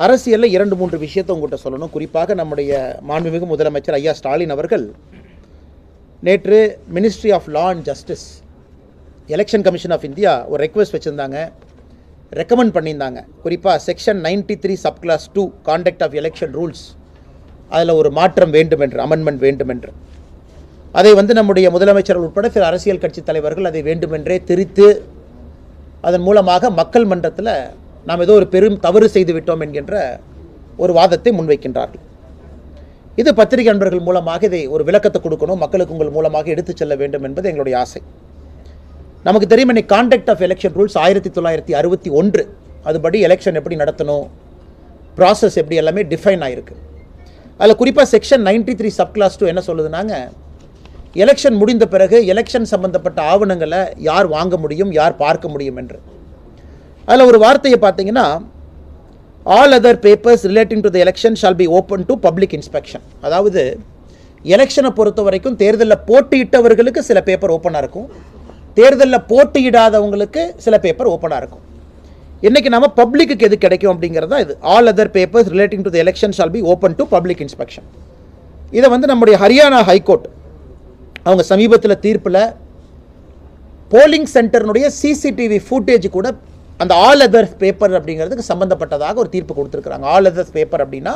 அரசியலில் 2-3 விஷயத்தை உங்கள்கிட்ட சொல்லணும். குறிப்பாக நம்முடைய மாண்புமிகு முதலமைச்சர் ஐயா ஸ்டாலின் அவர்கள் நேற்று ministry of law and justice, election commission of India ஒரு ரெக்வெஸ்ட் வச்சுருந்தாங்க, ரெக்கமெண்ட் பண்ணியிருந்தாங்க. குறிப்பாக section 93 subclause 2 conduct of election rules, அதில் ஒரு மாற்றம் வேண்டும் என்று, அமெண்ட்மெண்ட் வேண்டும் என்று. அதை நம்முடைய முதலமைச்சர்கள் உட்பட சில அரசியல் கட்சி தலைவர்கள் அதை வேண்டுமென்றே திரித்து அதன் மூலமாக மக்கள் மன்றத்தில் நாம் ஏதோ ஒரு பெரும் தவறு செய்து விட்டோம் என்கின்ற ஒரு வாதத்தை முன்வைக்கின்றார்கள். இது பத்திரிகை நண்பர்கள் மூலமாக இதை ஒரு விளக்கத்தை கொடுக்கணும், மக்களுக்கு உங்கள் மூலமாக எடுத்துச் செல்ல வேண்டும் என்பது எங்களுடைய ஆசை. நமக்கு தெரியும், இன்னைக்கு கான்டக்ட் ஆஃப் எலெக்ஷன் ரூல்ஸ் 1961 அதுபடி எலெக்ஷன் எப்படி நடத்தணும், ப்ராசஸ் எப்படி, எல்லாமே டிஃபைன் ஆகிருக்கு. அதில் குறிப்பாக செக்ஷன் 93 சப்கிளாஸ் 2 என்ன சொல்லுதுனாங்க, எலெக்ஷன் முடிந்த பிறகு எலெக்ஷன் சம்பந்தப்பட்ட ஆவணங்களை யார் வாங்க முடியும், யார் பார்க்க முடியும் என்று. அதில் ஒரு வார்த்தையை பார்த்தீங்கன்னா, all other papers relating to the election shall be open to public inspection. அதாவது எலெக்ஷனை பொறுத்த வரைக்கும் தேர்தலில் போட்டியிட்டவர்களுக்கு சில பேப்பர் ஓப்பனாக இருக்கும், தேர்தலில் போட்டியிடாதவங்களுக்கு சில பேப்பர் ஓப்பனாக இருக்கும். இன்றைக்கி நம்ம பப்ளிக்கு எது கிடைக்கும் அப்படிங்கிறதா இது. All other papers relating to the election shall be open to public inspection. இதை நம்முடைய ஹரியானா ஹைகோர்ட் அவங்க சமீபத்தில் தீர்ப்பில் போலிங் சென்டர்னுடைய சிசிடிவி ஃபுட்டேஜ் கூட அந்த ஆல் அதர் பேப்பர் அப்படிங்கிறதுக்கு சம்மந்தப்பட்டதாக ஒரு தீர்ப்பு கொடுத்துருக்குறாங்க. ஆல் அதர் பேப்பர் அப்படின்னா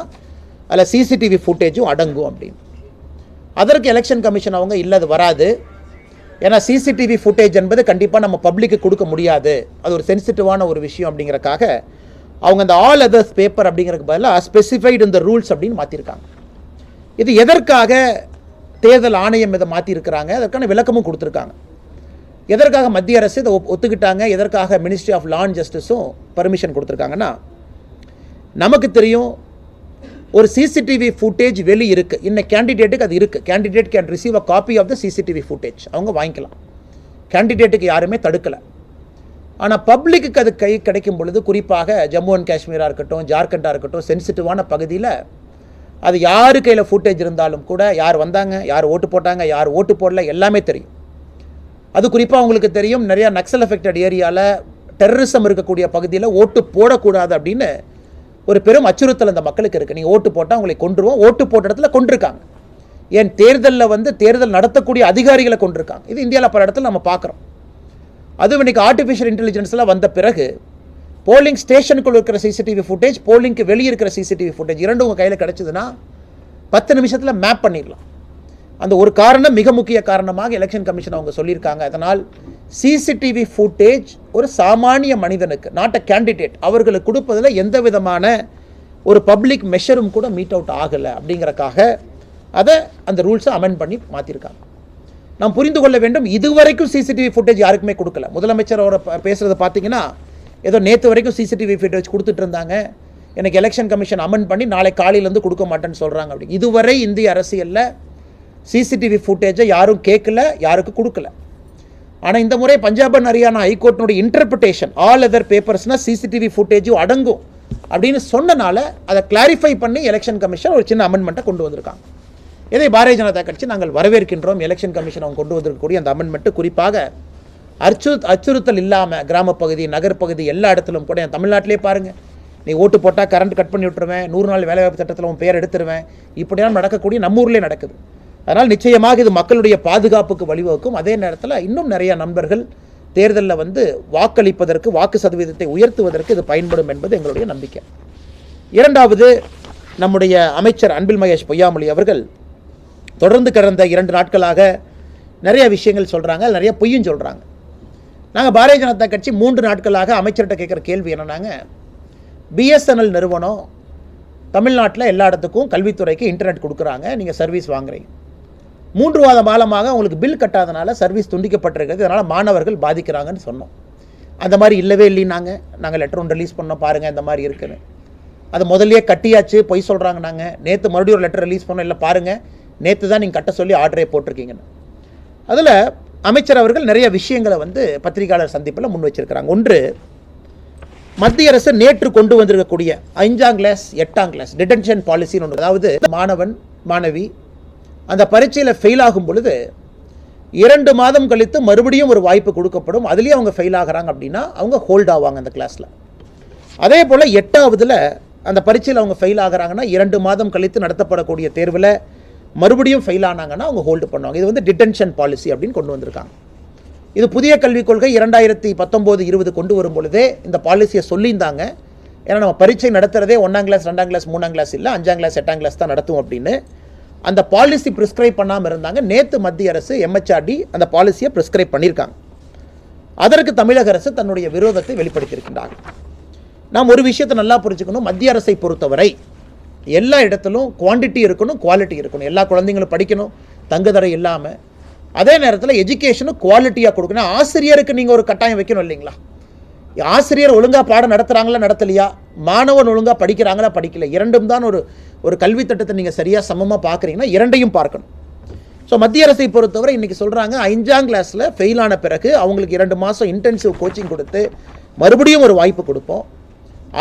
அதில் சிசிடிவி ஃபுட்டேஜும் அடங்கும் அப்படின்னு. அதற்கு எலெக்ஷன் கமிஷன் அவங்க இல்லை, அது வராது, ஏன்னா சிசிடிவி ஃபுட்டேஜ் என்பது கண்டிப்பாக நம்ம பப்ளிக்கு கொடுக்க முடியாது, அது ஒரு சென்சிட்டிவான ஒரு விஷயம் அப்படிங்கிறக்காக அவங்க அந்த ஆல் அதர்ஸ் பேப்பர் அப்படிங்கிறதுக்கு பதிலாக ஸ்பெசிஃபைடு இந்த ரூல்ஸ் அப்படின்னு மாற்றிருக்காங்க. இது எதற்காக தேர்தல் ஆணையம் இதை மாற்றிருக்கிறாங்க, அதற்கான விளக்கமும் கொடுத்துருக்காங்க. எதற்காக மத்திய அரசு இதை ஒத்துக்கிட்டாங்க, எதற்காக மினிஸ்ட்ரி ஆஃப் லா அண்ட் ஜஸ்டிஸும் பர்மிஷன் கொடுத்துருக்காங்கன்னா, நமக்கு தெரியும் ஒரு சிசிடிவி ஃபுட்டேஜ் வெளி இருக்குது, இன்னும் கேண்டிடேட்டுக்கு அது இருக்குது, candidate can receive a copy of the CCTV footage, அவங்க வாங்கிக்கலாம், கேண்டிடேட்டுக்கு யாருமே தடுக்கலை. ஆனால் பப்ளிக்கு அது கிடைக்கும் பொழுது, குறிப்பாக ஜம்மு அண்ட் காஷ்மீராக இருக்கட்டும், ஜார்க்கண்டாக இருக்கட்டும், சென்சிட்டிவான பகுதியில் அது யார் கையில் ஃபுட்டேஜ் இருந்தாலும் கூட யார் வந்தாங்க, யார் ஓட்டு போட்டாங்க, யார் ஓட்டு போடல, எல்லாமே தெரியும். அது குறிப்பாக உங்களுக்கு தெரியும், நிறையா நக்சல் அஃபெக்டட் ஏரியாவில் டெரரிசம் இருக்கக்கூடிய பகுதியில் ஓட்டு போடக்கூடாது அப்படின்னு ஒரு பெரும் அச்சுறுத்தல் அந்த மக்களுக்கு இருக்குது. நீங்கள் ஓட்டு போட்டால் உங்களை கொன்றுவோம், ஓட்டு போட்ட இடத்துல கொண்டிருக்காங்க. ஏன் தேர்தலில் தேர்தல் நடத்தக்கூடிய அதிகாரிகளை கொண்டிருக்காங்க. இது இந்தியாவில் பல இடத்துல நம்ம பார்க்குறோம். அதுவும் இன்றைக்கி ஆர்டிஃபிஷியல் இன்டெலிஜென்ஸ்லாம் வந்த பிறகு போலிங் ஸ்டேஷனுக்குள்ள இருக்கிற சிசிடிவி ஃபுட்டேஜ், போலிங்க்கு வெளியே இருக்கிற சிசிடிவி ஃபுட்டேஜ் இரண்டும் உங்கள் கையில் கிடச்சிதுன்னா 10 நிமிஷத்தில் மேப் பண்ணிடலாம். அந்த ஒரு காரணம், மிக முக்கிய காரணமாக எலெக்ஷன் கமிஷன் அவங்க சொல்லியிருக்காங்க. அதனால் சிசிடிவி ஃபுட்டேஜ் ஒரு சாமானிய மனிதனுக்கு, நாட் அ கேண்டிடேட், அவர்களுக்கு கொடுப்பதில் எந்த விதமான ஒரு பப்ளிக் மெஷரும் கூட மீட் அவுட் ஆகலை அப்படிங்கிறக்காக அதை அந்த ரூல்ஸை அமெண்ட் பண்ணி மாற்றிருக்காங்க. நாம் புரிந்து கொள்ள வேண்டும், இதுவரைக்கும் சிசிடிவி ஃபுட்டேஜ் யாருக்குமே கொடுக்கல. முதலமைச்சர் அவரை பேசுகிறத பார்த்தீங்கன்னா, ஏதோ நேற்று வரைக்கும் சிசிடிவி ஃபுட்டேஜ் கொடுத்துட்டு இருந்தாங்க, எனக்கு எலெக்ஷன் கமிஷன் அமெண்ட் பண்ணி நாளை காலையிலேருந்து கொடுக்க மாட்டேன்னு சொல்கிறாங்க அப்படி. இதுவரை இந்திய அரசியலில் சிசிடிவி ஃபுட்டேஜை யாரும் கேட்கல, யாருக்கும் கொடுக்கல. ஆனால் இந்த முறை பஞ்சாப் அண்ட் ஹரியானா ஹைகோர்ட்டினுடைய இன்டர்பிரிட்டேஷன், ஆல் அதர் பேப்பர்ஸ்னால் சிசிடிவி ஃபுட்டேஜும் அடங்கும் அப்படின்னு சொன்னனால அதை கிளாரிஃபை பண்ணி எலெக்ஷன் கமிஷன் ஒரு சின்ன அமெண்ட்மெண்ட்டை கொண்டு வந்திருக்காங்க. இதை பாரதிய ஜனதா கட்சி நாங்கள் வரவேற்கின்றோம். எலெக்ஷன் கமிஷன் அவங்க கொண்டு வந்திருக்கக்கூடிய அந்த அமெண்ட்மெண்ட்டு குறிப்பாக அச்சுறுத்தல் இல்லாமல் கிராமப்பகுதி, நகர்ப்பகுதி எல்லா இடத்துலும் கூட, தமிழ்நாட்டிலே பாருங்கள், நீ ஓட்டு போட்டால் கரண்ட் கட் பண்ணி விட்டுருவேன், 100 நாள் வேலைவாய்ப்பு திட்டத்தில் உன் பேர் எடுத்துருவேன், இப்படியெல்லாம் நடக்கக்கூடிய நம்ம ஊர்லேயே நடக்குது. அதனால் நிச்சயமாக இது மக்களுடைய பாதுகாப்புக்கு வழிவகுக்கும். அதே நேரத்தில் இன்னும் நிறைய நண்பர்கள் தேர்தலில் வாக்களிப்பதற்கு, வாக்கு சதவீதத்தை உயர்த்துவதற்கு இது பயன்படும் என்பது எங்களுடைய நம்பிக்கை. இரண்டாவது, நம்முடைய அமைச்சர் அன்பில் மகேஷ் பொய்யாமொழி அவர்கள் தொடர்ந்து கடந்த 2 நாட்களாக நிறைய விஷயங்கள் சொல்கிறாங்க, நிறைய பொய்யும் சொல்கிறாங்க. நாங்கள் பாரதிய ஜனதா கட்சி 3 நாட்களாக அமைச்சர்கிட்ட கேட்குற கேள்வி என்னன்னாங்க, பிஎஸ்என்எல் நிறுவனம் தமிழ்நாட்டில் எல்லா இடத்துக்கும் கல்வித்துறைக்கு இன்டர்நெட் கொடுக்குறாங்க, நீங்கள் சர்வீஸ் வாங்குறீங்க, 3 மாத காலமாக உங்களுக்கு பில் கட்டாதனால சர்வீஸ் துண்டிக்கப்பட்டிருக்கிறது, அதனால் மாணவர்கள் பாதிக்கிறாங்கன்னு சொன்னோம். அந்த மாதிரி இல்லவே இல்லைன்னாங்க. நாங்கள் லெட்டர் ஒன்று ரிலீஸ் பண்ணோம், பாருங்கள் இந்த மாதிரி இருக்குன்னு. அது முதல்லையே கட்டியாச்சு, பொய் சொல்கிறாங்க. நாங்கள் நேற்று மறுபடியும் ஒரு லெட்டர் ரிலீஸ் பண்ணோம், இல்லை பாருங்கள் நேற்று தான் நீங்கள் கட்ட சொல்லி ஆர்டரே போட்டிருக்கீங்கன்னு. அதில் அமைச்சர் அவர்கள் நிறைய விஷயங்களை பத்திரிகையாளர் சந்திப்பில் முன் வச்சிருக்கிறாங்க. ஒன்று, மத்திய அரசு நேற்று கொண்டு வந்திருக்கக்கூடிய 5ஆம் கிளாஸ் 8ஆம் கிளாஸ் டிடென்ஷன் பாலிசின்னு ஒன்று. அதாவது மாணவன் மாணவி அந்த பரீட்சையில் ஃபெயில் ஆகும் பொழுது 2 மாதம் கழித்து மறுபடியும் ஒரு வாய்ப்பு கொடுக்கப்படும், அதுலேயும் அவங்க ஃபெயில் ஆகிறாங்க அப்படின்னா அவங்க ஹோல்ட் ஆவாங்க அந்த கிளாஸில். அதே போல் 8ஆவதுல அந்த பரீட்சையில் அவங்க ஃபெயில் ஆகிறாங்கன்னா 2 மாதம் கழித்து நடத்தப்படக்கூடிய தேர்வில் மறுபடியும் ஃபெயில் ஆனாங்கன்னா அவங்க ஹோல்டு பண்ணுவாங்க. இது வந்து டிடென்ஷன் பாலிசி அப்படின்னு கொண்டு வந்திருக்காங்க. இது புதிய கல்விக் கொள்கை 2019-20 கொண்டு வரும் பொழுதே இந்த பாலிசியை சொல்லியிருந்தாங்க. ஏன்னா நம்ம பரீட்சை நடத்துகிறதே 1ஆம் கிளாஸ் 2ஆம் கிளாஸ் 3ஆம் கிளாஸ் இல்லை 5ஆம் கிளாஸ் 8ஆம் கிளாஸ் தான் நடத்தும் அப்படின்னு அந்த பாலிசி ப்ரிஸ்கிரைப் பண்ணாமல் இருந்தாங்க. நேற்று மத்திய அரசு MHRD அந்த பாலிசியை ப்ரிஸ்கிரைப் பண்ணியிருக்காங்க. அதற்கு தமிழக அரசு தன்னுடைய விரோதத்தை வெளிப்படுத்தியிருக்கின்றாங்க. நாம் ஒரு விஷயத்தை நல்லா புரிஞ்சுக்கணும். மத்திய அரசை பொறுத்தவரை எல்லா இடத்திலும் குவான்டிட்டி இருக்கணும், குவாலிட்டி இருக்கணும். எல்லா குழந்தைங்களும் படிக்கணும், தங்குதடை இல்லாமல். அதே நேரத்தில் எஜுகேஷனும் குவாலிட்டியாக கொடுக்கணும். ஆசிரியருக்கு நீங்கள் ஒரு கட்டாயம் வைக்கணும் இல்லைங்களா? ஆசிரியர் ஒழுங்காக பாடம் நடத்துகிறாங்களா நடத்தலையா, மாணவன் ஒழுங்காக படிக்கிறாங்களா படிக்கல, இரண்டும் தான் ஒரு கல்வி திட்டத்தை நீங்கள் சரியாக சமமாக பார்க்குறீங்கன்னா இரண்டையும் பார்க்கணும். ஸோ மத்திய அரசை பொறுத்தவரை இன்றைக்கி சொல்கிறாங்க 5ஆம் கிளாஸில் ஃபெயில் ஆன பிறகு அவங்களுக்கு 2 மாதம் இன்டென்சிவ் கோச்சிங் கொடுத்து மறுபடியும் ஒரு வாய்ப்பு கொடுப்போம்.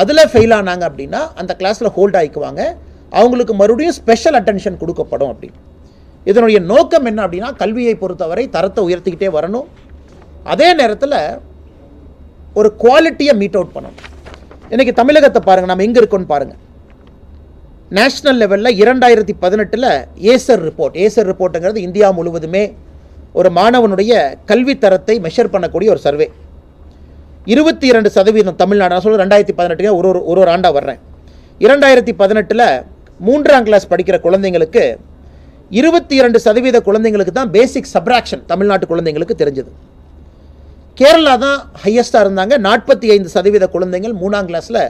அதில் ஃபெயில் ஆனாங்க அப்படின்னா அந்த கிளாஸில் ஹோல்ட் ஆகிக்குவாங்க, அவங்களுக்கு மறுபடியும் ஸ்பெஷல் அட்டென்ஷன் கொடுக்கப்படும் அப்படின்னு. இதனுடைய நோக்கம் என்ன அப்படின்னா கல்வியை பொறுத்தவரை தரத்தை உயர்த்திக்கிட்டே வரணும், அதே நேரத்தில் ஒரு குவாலிட்டியை மீட் அவுட் பண்ணணும். இன்றைக்கி தமிழகத்தை பாருங்கள், நம்ம எங்கே இருக்கோன்னு பாருங்கள். நேஷ்னல் லெவலில் 2018 ஏசர் ரிப்போர்ட்டுங்கிறது இந்தியா முழுவதுமே ஒரு மாணவனுடைய கல்வி தரத்தை மெஷர் பண்ணக்கூடிய ஒரு சர்வே. 22% தமிழ்நாடு, நான் சொல்ல 2018 ஒரு ஆண்டாக வர்றேன். 2018 3ஆம் கிளாஸ் படிக்கிற குழந்தைங்களுக்கு 22% குழந்தைங்களுக்கு தான் பேசிக் சப்ராக்ஷன் தமிழ்நாட்டு குழந்தைங்களுக்கு தெரிஞ்சது. கேரளா தான் ஹையஸ்டாக இருந்தாங்க. 45% குழந்தைகள் 3ஆம் கிளாஸில்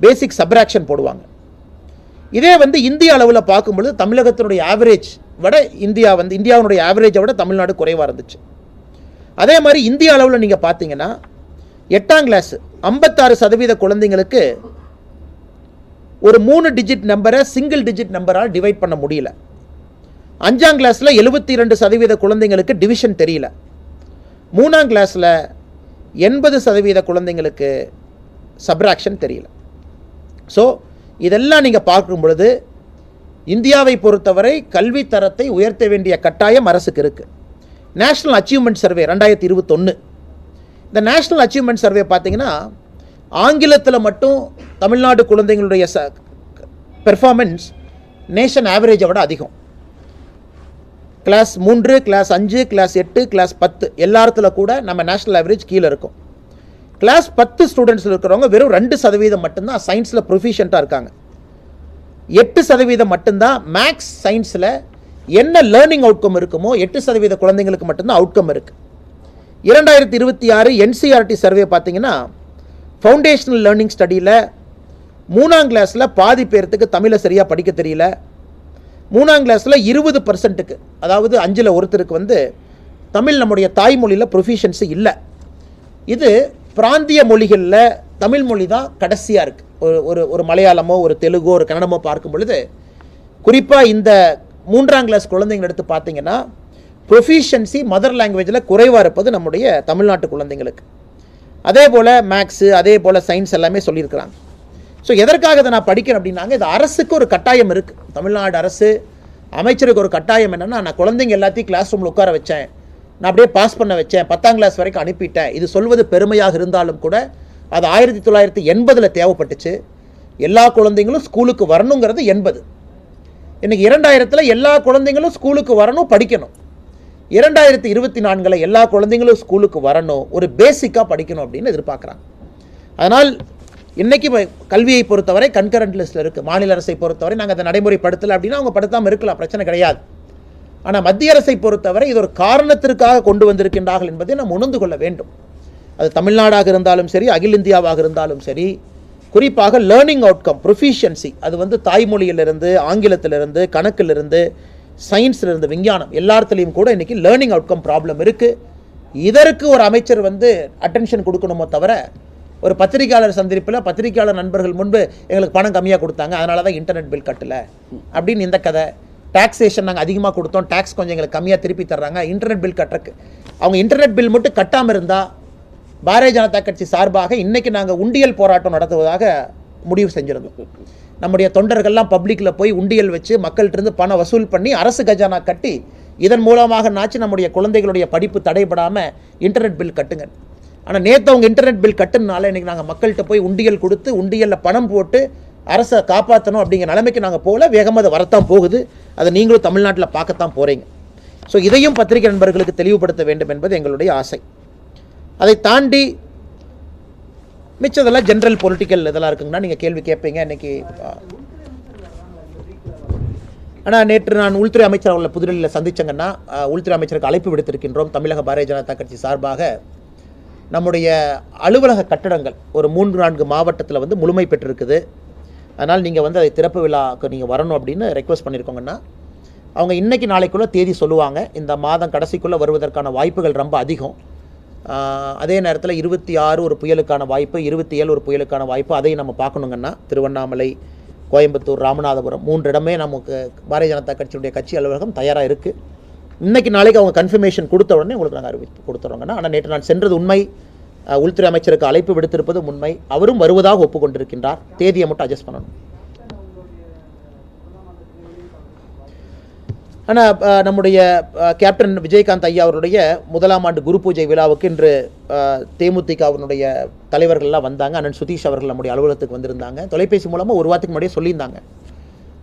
பேசிக் சப்ராக்ஷன் போடுவாங்க. இதே வந்து இந்திய அளவில் பார்க்கும்பொழுது தமிழகத்தினுடைய ஆவரேஜ் விட இந்தியாவுடைய ஆவரேஜை விட தமிழ்நாடு குறைவாக இருந்துச்சு. அதே மாதிரி இந்திய அளவில் நீங்கள் பார்த்தீங்கன்னா 8ஆம் கிளாஸ் 56% குழந்தைங்களுக்கு ஒரு 3 டிஜிட் நம்பரை சிங்கிள் டிஜிட் நம்பரால் டிவைட் பண்ண முடியல. 5ஆம் கிளாஸில் 72% குழந்தைங்களுக்கு டிவிஷன் தெரியல. 3ஆம் கிளாஸில் 80% குழந்தைங்களுக்கு சப்ராக்ஷன் தெரியல. ஸோ இதெல்லாம் நீங்கள் பார்க்கும் பொழுது இந்தியாவை பொறுத்தவரை கல்வி தரத்தை உயர்த்த வேண்டிய கட்டாயம் அரசுக்கு இருக்குது. நேஷ்னல் அச்சீவ்மெண்ட் சர்வே 2021, இந்த நேஷ்னல் அச்சீவ்மெண்ட் சர்வே பார்த்தீங்கன்னா ஆங்கிலத்தில் மட்டும் தமிழ்நாடு குழந்தைங்களுடைய பெர்ஃபார்மன்ஸ் நேஷன் ஆவரேஜை விட அதிகம். கிளாஸ் 3, கிளாஸ் 5, கிளாஸ் 8, கிளாஸ் 10 எல்லாத்துல கூட நம்ம நேஷனல் ஆவரேஜ் கீழே இருக்கும். கிளாஸ் 10 ஸ்டூடெண்ட்ஸில் இருக்கிறவங்க வெறும் 2% மட்டும்தான் சயின்ஸில் ப்ரொஃபிஷியண்ட்டாக இருக்காங்க. 8% மட்டும்தான் மேக்ஸ் சயின்ஸில் என்ன லேர்னிங் அவுட்கம் இருக்குமோ 8% குழந்தைங்களுக்கு மட்டும்தான் அவுட்கம் இருக்குது. 2026 NCERT சர்வே பார்த்தீங்கன்னா ஃபவுண்டேஷனல் லேர்னிங் ஸ்டடியில் 3ஆம் கிளாஸில் பாதி பேர்த்துக்கு தமிழை சரியாக படிக்க தெரியல. 3ஆம் கிளாஸில் 20%, அதாவது 5ல் ஒருத்தருக்கு வந்து தமிழ் நம்முடைய தாய்மொழியில் ப்ரொஃபிஷியன்சி இல்லை. இது பிராந்திய மொழிகளில் தமிழ் மொழி தான் கடைசியாக இருக்குது. ஒரு மலையாளமோ ஒரு தெலுங்கோ ஒரு கன்னடமோ பார்க்கும் பொழுது குறிப்பாக இந்த 3ஆம் கிளாஸ் குழந்தைங்க எடுத்து பார்த்தீங்கன்னா ப்ரொஃபிஷியன்சி மதர் லாங்குவேஜில் குறைவாக இருப்பது நம்முடைய தமிழ்நாட்டு குழந்தைங்களுக்கு. அதே போல் மேக்ஸு, அதே போல் சயின்ஸ் எல்லாமே சொல்லியிருக்கிறாங்க. ஸோ எதற்காக இதை நான் படிக்கிறேன் அப்படின்னாங்க, இது அரசுக்கு ஒரு கட்டாயம் இருக்குது. தமிழ்நாடு அரசு அமைச்சருக்கு ஒரு கட்டாயம் என்னென்னா, நான் குழந்தைங்க எல்லாத்தையும் கிளாஸ் ரூமில் உட்கார வச்சேன், நான் அப்படியே பாஸ் பண்ண வச்சேன், 10ஆம் கிளாஸ் வரைக்கும் அனுப்பிட்டேன். இது சொல்வது பெருமையாக இருந்தாலும் கூட அது 1980 தேவைப்பட்டுச்சு. எல்லா குழந்தைங்களும் ஸ்கூலுக்கு வரணுங்கிறது 80. இன்றைக்கி 2000 எல்லா குழந்தைங்களும் ஸ்கூலுக்கு வரணும், படிக்கணும். 2024 எல்லா குழந்தைங்களும் ஸ்கூலுக்கு வரணும், ஒரு பேசிக்காக படிக்கணும் அப்படின்னு எதிர்பார்க்குறாங்க. அதனால் இன்றைக்கி கல்வியை பொறுத்தவரை கன்கரண்ட் லிஸ்ட்டில் இருக்குது. மாநில அரசை பொறுத்தவரை நாங்கள் அதை நடைமுறைப்படுத்தலை அப்படின்னா அவங்க படுத்தாமல் இருக்கலாம், பிரச்சனை கிடையாது. ஆனால் மத்திய அரசை பொறுத்தவரை இது ஒரு காரணத்திற்காக கொண்டு வந்திருக்கின்றார்கள் என்பதை நாம் உணர்ந்து கொள்ள வேண்டும். அது தமிழ்நாடாக இருந்தாலும் சரி, அகில இந்தியாவாக இருந்தாலும் சரி, குறிப்பாக லேர்னிங் அவுட்கம் ப்ரொஃபிஷியன்சி அது வந்து தாய்மொழியிலிருந்து, ஆங்கிலத்திலிருந்து, கணக்கிலிருந்து, சயின்ஸிலிருந்து, விஞ்ஞானம் எல்லாத்துலேயும் கூட இன்றைக்கி லேர்னிங் அவுட்கம் ப்ராப்ளம் இருக்குது. இதற்கு ஒரு அமைச்சர் வந்து அட்டென்ஷன் கொடுக்கணுமோ தவிர, ஒரு பத்திரிகையாளர் சந்திப்பில் பத்திரிகையாளர் நண்பர்கள் முன்பு எங்களுக்கு பணம் கம்மியாக கொடுத்தாங்க, அதனால தான் இன்டர்நெட் பில் கட்டலை அப்படின்னு இந்த கதை. டாக்ஸேஷன் நாங்கள் அதிகமாக கொடுத்தோம், டேக்ஸ் கொஞ்சம் எங்களுக்கு கம்மியாக திருப்பி தர்றாங்க, இன்டர்நெட் பில் கட்டுறக்கு. அவங்க இன்டர்நெட் பில் மட்டும் கட்டாமல் இருந்தால் பாரதிய ஜனதா கட்சி சார்பாக இன்றைக்கி நாங்கள் உண்டியல் போராட்டம் நடத்துவதாக முடிவு செஞ்சுருந்தோம். நம்முடைய தொண்டர்கள்லாம் பப்ளிக்கில் போய் உண்டியல் வச்சு மக்கள்கிட்ட பணம் வசூல் பண்ணி அரசு கஜானா கட்டி இதன் மூலமாக நாச்சு நம்முடைய குழந்தைகளுடைய படிப்பு தடைபடாமல் இன்டர்நெட் பில் கட்டுங்க. ஆனால் நேற்று அவங்க இன்டர்நெட் பில் கட்டுனால இன்றைக்கி நாங்கள் மக்கள்கிட்ட போய் உண்டியல் கொடுத்து உண்டியலில் பணம் போட்டு அரசை காப்பாற்றணும் அப்படிங்கிற நிலைமைக்கு நாங்கள் போகல, வேகமாக அதை வரத்தான் போகுது. அதை நீங்களும் தமிழ்நாட்டில் பார்க்கத்தான் போகிறீங்க. ஸோ இதையும் பத்திரிகை நண்பர்களுக்கு தெளிவுபடுத்த வேண்டும் என்பது எங்களுடைய ஆசை. அதை தாண்டி மிச்சதெல்லாம் ஜென்ரல் பொலிட்டிக்கல் இதெல்லாம் இருக்குங்கன்னா நீங்கள் கேள்வி கேட்பீங்க. இன்றைக்கி ஆனால் நேற்று நான் உள்துறை அமைச்சர் அவர்களை புதுடெல்லியில் சந்தித்தங்கன்னா, உள்துறை அமைச்சருக்கு அழைப்பு விடுத்திருக்கின்றோம். தமிழக பாரதிய ஜனதா கட்சி சார்பாக நம்முடைய அலுவலக கட்டடங்கள் ஒரு 3-4 மாவட்டத்தில் வந்து முழுமை பெற்றிருக்குது. அதனால் நீங்கள் வந்து அதை திறப்பு விழாவுக்கு நீங்கள் வரணும் அப்படின்னு ரெக்வஸ்ட் பண்ணியிருக்கோங்கன்னா, அவங்க இன்றைக்கி நாளைக்குள்ளே தேதி சொல்லுவாங்க. இந்த மாதம் கடைசிக்குள்ளே வருவதற்கான வாய்ப்புகள் ரொம்ப அதிகம். அதே நேரத்தில் 26 ஒரு புயலுக்கான வாய்ப்பு, 27 ஒரு புயலுக்கான வாய்ப்பு. அதையும் நம்ம பார்க்கணுங்கன்னா திருவண்ணாமலை, கோயம்புத்தூர், ராமநாதபுரம் 3 இடமே நமக்கு பாரதிய ஜனதா கட்சியுடைய கட்சி அலுவலகம் தயாராக இருக்குது. இன்றைக்கி நாளைக்கு அவங்க கன்ஃபர்மேஷன் கொடுத்த உடனே உங்களுக்கு நாங்கள் அறிவிப்பு கொடுத்துறோங்கன்னா. ஆனால் நேற்று நான் சென்றது உண்மை, உள்துறை அமைச்சருக்கு அழைப்பு விடுத்திருப்பது உண்மை. அவரும் வருவதாக ஒப்புக்கொண்டிருக்கின்றார். தேதியை மட்டும் அட்ஜஸ்ட் பண்ணணும். ஆனால் நம்முடைய கேப்டன் விஜயகாந்த் ஐயா அவருடைய 1ஆம் ஆண்டு குரு பூஜை விழாவுக்கு இன்று தேமுதிகவினுடைய தலைவர்கள்லாம் வந்தாங்க. அண்ணன் சுதீஷ் அவர்கள் நம்முடைய அலுவலகத்துக்கு வந்திருந்தாங்க. தொலைபேசி மூலமாக ஒரு வாரத்துக்கு முன்னாடியே சொல்லியிருந்தாங்க,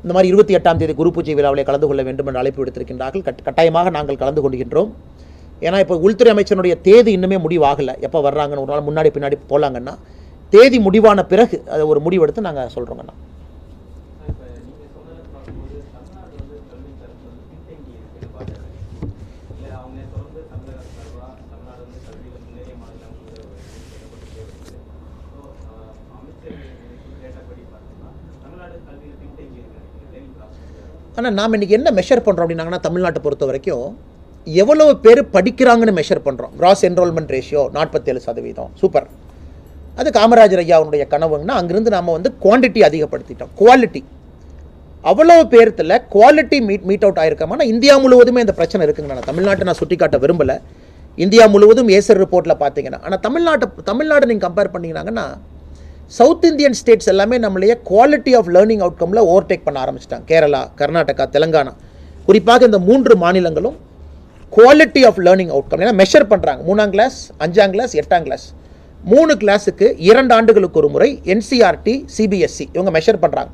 இந்த மாதிரி 28ஆம் தேதி குரு பூஜை விழாவிலே கலந்து கொள்ள வேண்டும் என்று அழைப்பு விடுத்திருக்கின்றார்கள். கட்டாயமாக நாங்கள் கலந்து கொள்கின்றோம். ஏன்னா இப்போ உள்துறை அமைச்சருடைய தேதி இன்னுமே முடிவாகலை. எப்போ வர்றாங்கன்னு ஒரு நாள் முன்னாடி பின்னாடி போகலாங்கன்னா, தேதி முடிவான பிறகு அதை ஒரு முடிவெடுத்து நாங்கள் சொல்கிறோங்கண்ணா. ஆனால் நாம் இன்றைக்கி என்ன மெஷர் பண்ணுறோம் அப்படின்னாங்கன்னா, தமிழ்நாட்டை பொறுத்த வரைக்கும் எவ்வளோ பேர் படிக்கிறாங்கன்னு மெஷர் பண்ணுறோம். Cross enrolment ratio 47%. சூப்பர். அது காமராஜர் ஐயாவுடைய கனவுங்கன்னா, அங்கேருந்து நாம் வந்து குவான்டிட்டி அதிகப்படுத்திட்டோம். குவாலிட்டி அவ்வளோ பேர்த்தில் குவாலிட்டி மீட் அவுட் ஆகிருக்கோம். ஆனால் இந்தியா முழுவதுமே இந்த பிரச்சனை இருக்குங்க. நான் தமிழ்நாட்டை நான் சுட்டி காட்ட விரும்பலை. இந்தியா முழுவதும் ஏசர் ரிப்போர்ட்டில் பார்த்தீங்கன்னா, ஆனால் தமிழ்நாடு நீங்கள் கம்பேர் பண்ணிங்கன்னாங்கன்னா, சவுத் இந்தியன் ஸ்டேட்ஸ் எல்லாமே நம்மளையே குவாலிட்டி ஆஃப் லேர்னிங் அவுட்கமில் ஓவர்டேக் பண்ண ஆரம்பிச்சிட்டாங்க. கேரளா, கர்நாடகா, தெலங்கானா, குறிப்பாக இந்த 3 மாநிலங்களும் குவாலிட்டி ஆஃப் லேர்னிங் அவுட்கம் ஏன்னா மெஷர் பண்ணுறாங்க. 3ஆம் கிளாஸ், 5ஆம் கிளாஸ், 8ஆம் கிளாஸ் 3 கிளாஸுக்கு 2 ஆண்டுகளுக்கு ஒரு முறை NCERT, CBSE இவங்க மெஷர் பண்ணுறாங்க.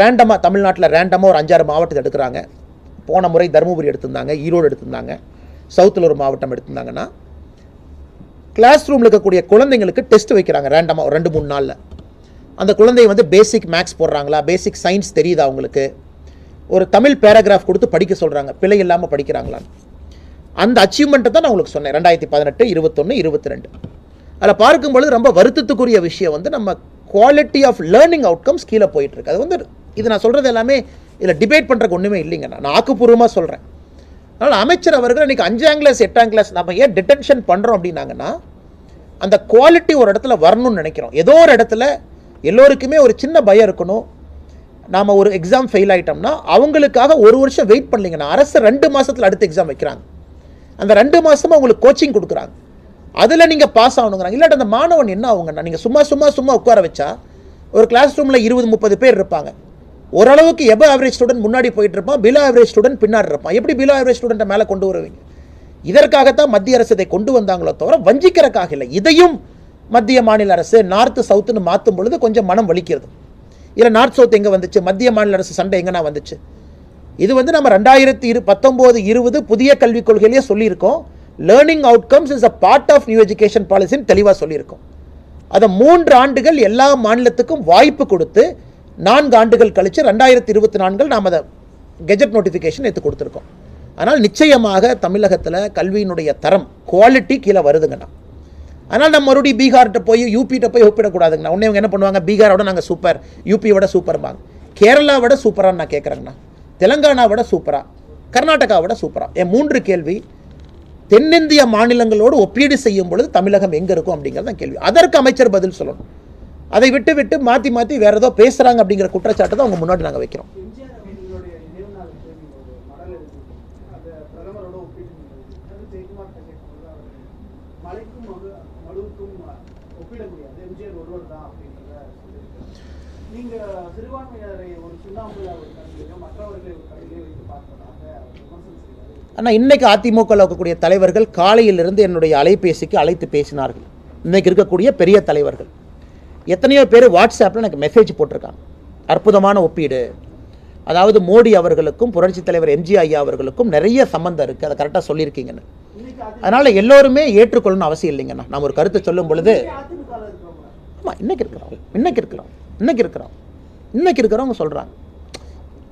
ரேண்டமாக தமிழ்நாட்டில் ரேண்டமாக ஒரு 5-6 மாவட்டத்தை எடுக்கிறாங்க. போன முறை தருமபுரி எடுத்திருந்தாங்க, ஈரோடு எடுத்திருந்தாங்க, சவுத்தில் ஒரு மாவட்டம் எடுத்திருந்தாங்கன்னா, கிளாஸ் ரூமில் இருக்கக்கூடிய குழந்தைங்களுக்கு டெஸ்ட் வைக்கிறாங்க ரேண்டமாக ஒரு 2-3 நாளில். அந்த குழந்தை வந்து பேசிக் மேக்ஸ் போடுறாங்களா, பேசிக் சயின்ஸ் தெரியுதா அவங்களுக்கு, ஒரு தமிழ் பேராகிராஃப் கொடுத்து படிக்க சொல்கிறாங்க, பிழை இல்லாமல் படிக்கிறாங்களான்னு. அந்த அச்சீவ்மெண்ட்டை தான் நான் உங்களுக்கு சொன்னேன் 2018, 21, 22. அதில் பார்க்கும்பொழுது ரொம்ப வருத்தத்துக்குரிய விஷயம் வந்து நம்ம குவாலிட்டி ஆஃப் லேர்னிங் அவுட்கம்ஸ் கீழே போயிட்டுருக்கு. அது வந்து இது நான் சொல்கிறது எல்லாமே இதில் டிபேட் பண்ணுறக்கு ஒன்றுமே இல்லைங்க. நான் ஆக்கப்பூர்வமாக சொல்கிறேன். அதனால் அமைச்சர் அவர்கள் இன்றைக்கி 5ஆம் கிளாஸ், 8ஆம் கிளாஸ் நம்ம ஏன் டிடென்ஷன் பண்ணுறோம் அப்படின்னாங்கன்னா, அந்த குவாலிட்டி ஒரு இடத்துல வரணும்னு நினைக்கிறோம். ஏதோ ஒரு இடத்துல எல்லோருக்குமே ஒரு சின்ன பயம் இருக்கணும். நாம் ஒரு எக்ஸாம் ஃபெயில் ஆகிட்டோம்னா அவங்களுக்காக ஒரு வருஷம் வெயிட் பண்ணலிங்கன்னா, அரசு 2 மாதத்தில் அடுத்த எக்ஸாம் வைக்கிறாங்க. அந்த 2 மாதமாக உங்களுக்கு கோச்சிங் கொடுக்குறாங்க. அதில் நீங்கள் பாஸ் ஆகணுங்கிறாங்க. இல்லாட்டி அந்த மாணவன் என்ன ஆகுங்கன்னா, நீங்கள் சும்மா உட்கார வச்சா ஒரு கிளாஸ் ரூமில் 20-30 பேர் இருப்பாங்க. ஓரளவுக்கு எபோ ஆவரேஜ் ஸ்டூடெண்ட் முன்னாடி போயிட்டு இருப்பான், பிலோ ஆவரேஜ் ஸ்டூடெண்ட் பின்னாடி இருப்பான். எப்படி பிலோ ஆவரேஜ் ஸ்டூடெண்ட்டை மேலே கொண்டு வருவீங்க? இதற்காகத்தான் மத்திய அரசு இதை கொண்டு வந்தாங்களோ தவிர வஞ்சிக்கிறக்காக இல்லை. இதையும் மத்திய மாநில அரசு நார்த்து சவுத்துன்னு மாற்றும் பொழுது கொஞ்சம் மனம் வலிக்கிறது. இல்லை நார்த் சவுத் எங்கே வந்துச்சு, மத்திய மாநில அரசு சண்டை எங்கன்னா வந்துச்சு. இது வந்து நம்ம 2019-20 புதிய கல்விக் கொள்கையிலேயே சொல்லியிருக்கோம். Learning outcomes is a part of new education பாலிசின்னு தெளிவாக சொல்லியிருக்கோம். அதை 3 ஆண்டுகள் எல்லா மாநிலத்துக்கும் வாய்ப்பு கொடுத்து 4 ஆண்டுகள் கழித்து 2024 நாம் அதை கெஜெட் நோட்டிஃபிகேஷன் எடுத்து கொடுத்துருக்கோம். அதனால் நிச்சயமாக தமிழகத்தில் கல்வியினுடைய தரம் குவாலிட்டி கீழே வருதுங்கண்ணா. அதனால் நம்ம மறுபடியும் பீகார்கிட்ட போய் யூபிகிட்ட போய் ஒப்பிடக்கூடாதுங்கண்ணா. உடனே இவங்க என்ன பண்ணுவாங்க, பீகாரோட நாங்கள் சூப்பர், யூபியோட சூப்பர்பாங்க, கேரளாவோட சூப்பரான்னு நான் கேட்குறேங்கண்ணா, தெலங்கானாவோட சூப்பரா, கர்நாடகாவோட சூப்பரா. என் 3 கேள்வி. தென்னிந்திய மாநிலங்களோடு ஒப்பீடு செய்யும் பொழுது தமிழகம் எங்கே இருக்கும் அப்படிங்கிறது தான் கேள்வி. அதற்கு அமைச்சர் பதில் சொல்லணும். அதை விட்டு மாற்றி வேறு ஏதோ பேசுகிறாங்க அப்படிங்கிற குற்றச்சாட்டு தான் அவங்க முன்னாடி நாங்கள் வைக்கிறோம். ஆனால் இன்றைக்கு அதிமுகவில் இருக்கக்கூடிய தலைவர்கள் காலையிலிருந்து என்னுடைய அலைபேசிக்கு அழைத்து பேசினார்கள். இன்றைக்கு இருக்கக்கூடிய பெரிய தலைவர்கள் எத்தனையோ பேர் வாட்ஸ்அப்பில் எனக்கு மெசேஜ் போட்டிருக்காங்க. அற்புதமான ஒப்பீடு. அதாவது மோடி அவர்களுக்கும் புரட்சி தலைவர் எம்ஜிஆர் ஐயா அவர்களுக்கும் நிறைய சம்பந்தம் இருக்குது, அதை கரெக்டாக சொல்லியிருக்கீங்கன்னு. அதனால் எல்லோருமே ஏற்றுக்கொள்ளணும் அவசியம் இல்லைங்கண்ணா. நாம் ஒரு கருத்தை சொல்லும் பொழுது ஆமாம் இன்னைக்கு இருக்கிறவங்க சொல்கிறாங்க.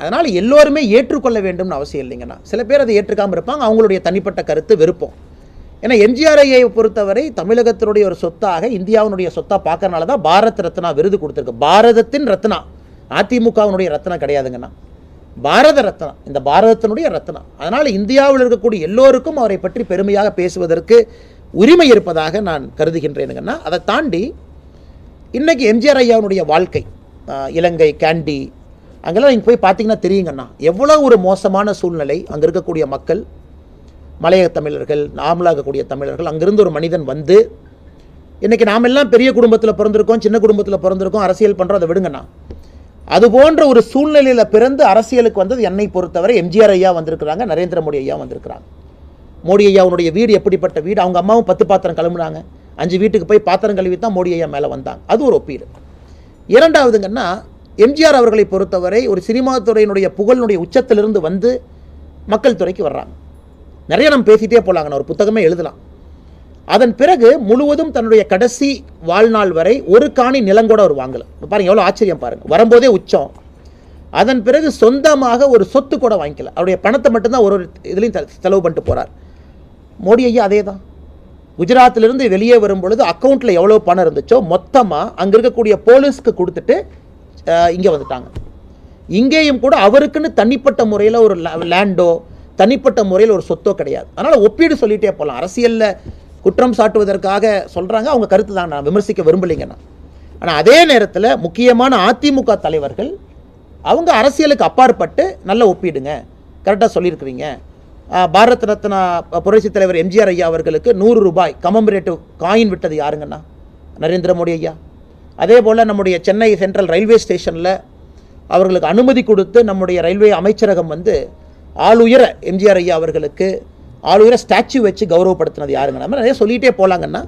அதனால் எல்லோருமே ஏற்றுக்கொள்ள வேண்டும்னு அவசியம் இல்லைங்கண்ணா. சில பேர் அதை ஏற்றுக்காமல் இருப்பாங்க, அவங்களுடைய தனிப்பட்ட கருத்து விருப்பம். ஏன்னா எம்ஜிஆர் ஐயை பொறுத்தவரை தமிழகத்தினுடைய ஒரு சொத்தாக, இந்தியாவினுடைய சொத்தாக பார்க்கறனால தான் பாரத் ரத்னா விருது கொடுத்துருக்கு. பாரதத்தின் ரத்னா, அதிமுகவினுடைய ரத்னா கிடையாதுங்கண்ணா, பாரத ரத்னா, இந்த பாரதத்தினுடைய ரத்னா. அதனால் இந்தியாவில் இருக்கக்கூடிய எல்லோருக்கும் அவரை பற்றி பெருமையாக பேசுவதற்கு உரிமை இருப்பதாக நான் கருதுகின்றேனுங்கன்னா. அதை தாண்டி இன்றைக்கி எம்ஜிஆர் ஐயாவுடைய வாழ்க்கை, இலங்கை கேண்டி அங்கெல்லாம் நீங்கள் போய் பார்த்தீங்கன்னா தெரியுங்கண்ணா, எவ்வளோ ஒரு மோசமான சூழ்நிலை. அங்கே இருக்கக்கூடிய மக்கள், மலையக தமிழர்கள், நாமளாக இருக்கக்கூடிய தமிழர்கள், அங்கிருந்து ஒரு மனிதன் வந்து இன்றைக்கி நாம் எல்லாம் பெரிய குடும்பத்தில் பிறந்திருக்கோம், சின்ன குடும்பத்தில் பிறந்திருக்கோம், அரசியல் பண்ணுறோம், அதை விடுங்கண்ணா. அது போன்ற ஒரு சூழ்நிலையில் பிறந்து அரசியலுக்கு வந்தது என்னை பொறுத்தவரை எம்ஜிஆர் ஐயா வந்திருக்கிறாங்க, நரேந்திர மோடி ஐயா வந்திருக்கிறாங்க. மோடி ஐயாவுடைய வீடு எப்படிப்பட்ட வீடு, அவங்க அம்மாவும் 10 பாத்திரம் கழுவுனாங்க, 5 வீட்டுக்கு போய் பாத்திரம் கழுவி தான் மோடி ஐயா மேலே வந்தாங்க. அது ஒரு ஒப்பீடு. இரண்டாவதுங்கன்னா எம்ஜிஆர் அவர்களை பொறுத்தவரை ஒரு சினிமா துறையினுடைய புகழினுடைய உச்சத்திலிருந்து வந்து மக்கள் துறைக்கு வர்றாங்க. நிறைய நம்ம பேசிகிட்டே போகலாங்க, ஒரு புத்தகமே எழுதலாம். அதன் பிறகு முழுவதும் தன்னுடைய கடைசி வாழ்நாள் வரை ஒரு காணி நிலங்கூட அவர் வாங்கலை. பாருங்கள் எவ்வளோ ஆச்சரியம் பாருங்கள், வரும்போதே உச்சம். அதன் பிறகு சொந்தமாக ஒரு சொத்து கூட வாங்கிக்கல, அவருடைய பணத்தை மட்டும்தான் ஒரு இதுலையும் செலவு பண்ணிட்டு போகிறார். மோடி ஐயா அதே தான். குஜராத்திலிருந்து வெளியே வரும் பொழுது அக்கௌண்ட்டில் எவ்வளோ பணம் இருந்துச்சோ மொத்தமாக அங்கே இருக்கக்கூடிய போலீஸ்க்கு கொடுத்துட்டு இங்கே வந்துட்டாங்க. இங்கேயும் கூட அவருக்குன்னு தனிப்பட்ட முறையில் ஒரு லேண்டோ தனிப்பட்ட முறையில் ஒரு சொத்தோ கிடையாது. அதனால் ஒப்பீடு சொல்லிகிட்டே போகலாம். அரசியலில் குற்றம் சாட்டுவதற்காக சொல்கிறாங்க, அவங்க கருத்து தான், நான் விமர்சிக்க விரும்பலைங்கண்ணா. ஆனால் அதே நேரத்தில் முக்கியமான அதிமுக தலைவர்கள் அவங்க அரசியலுக்கு அப்பாற்பட்டு நல்ல ஒப்பீடுங்க, கரெக்டாக சொல்லியிருக்கிறீங்க. பாரத் ரத்னா புரட்சி தலைவர் எம்ஜிஆர் ஐயா அவர்களுக்கு 100 ரூபாய் கமமரேட்டிவ் காயின் விட்டது யாருங்கன்னா, நரேந்திர மோடி ஐயா. அதே போல் நம்முடைய சென்னை சென்ட்ரல் ரயில்வே ஸ்டேஷனில் அவர்களுக்கு அனுமதி கொடுத்து நம்முடைய ரயில்வே அமைச்சரகம் வந்து ஆளுயர எம்ஜிஆர் ஐயா அவர்களுக்கு ஆளுயர ஸ்டாச்சு வச்சு கௌரவப்படுத்தினது யாருங்க. நம்ம நிறைய சொல்லிகிட்டே போகலாங்கன்னா.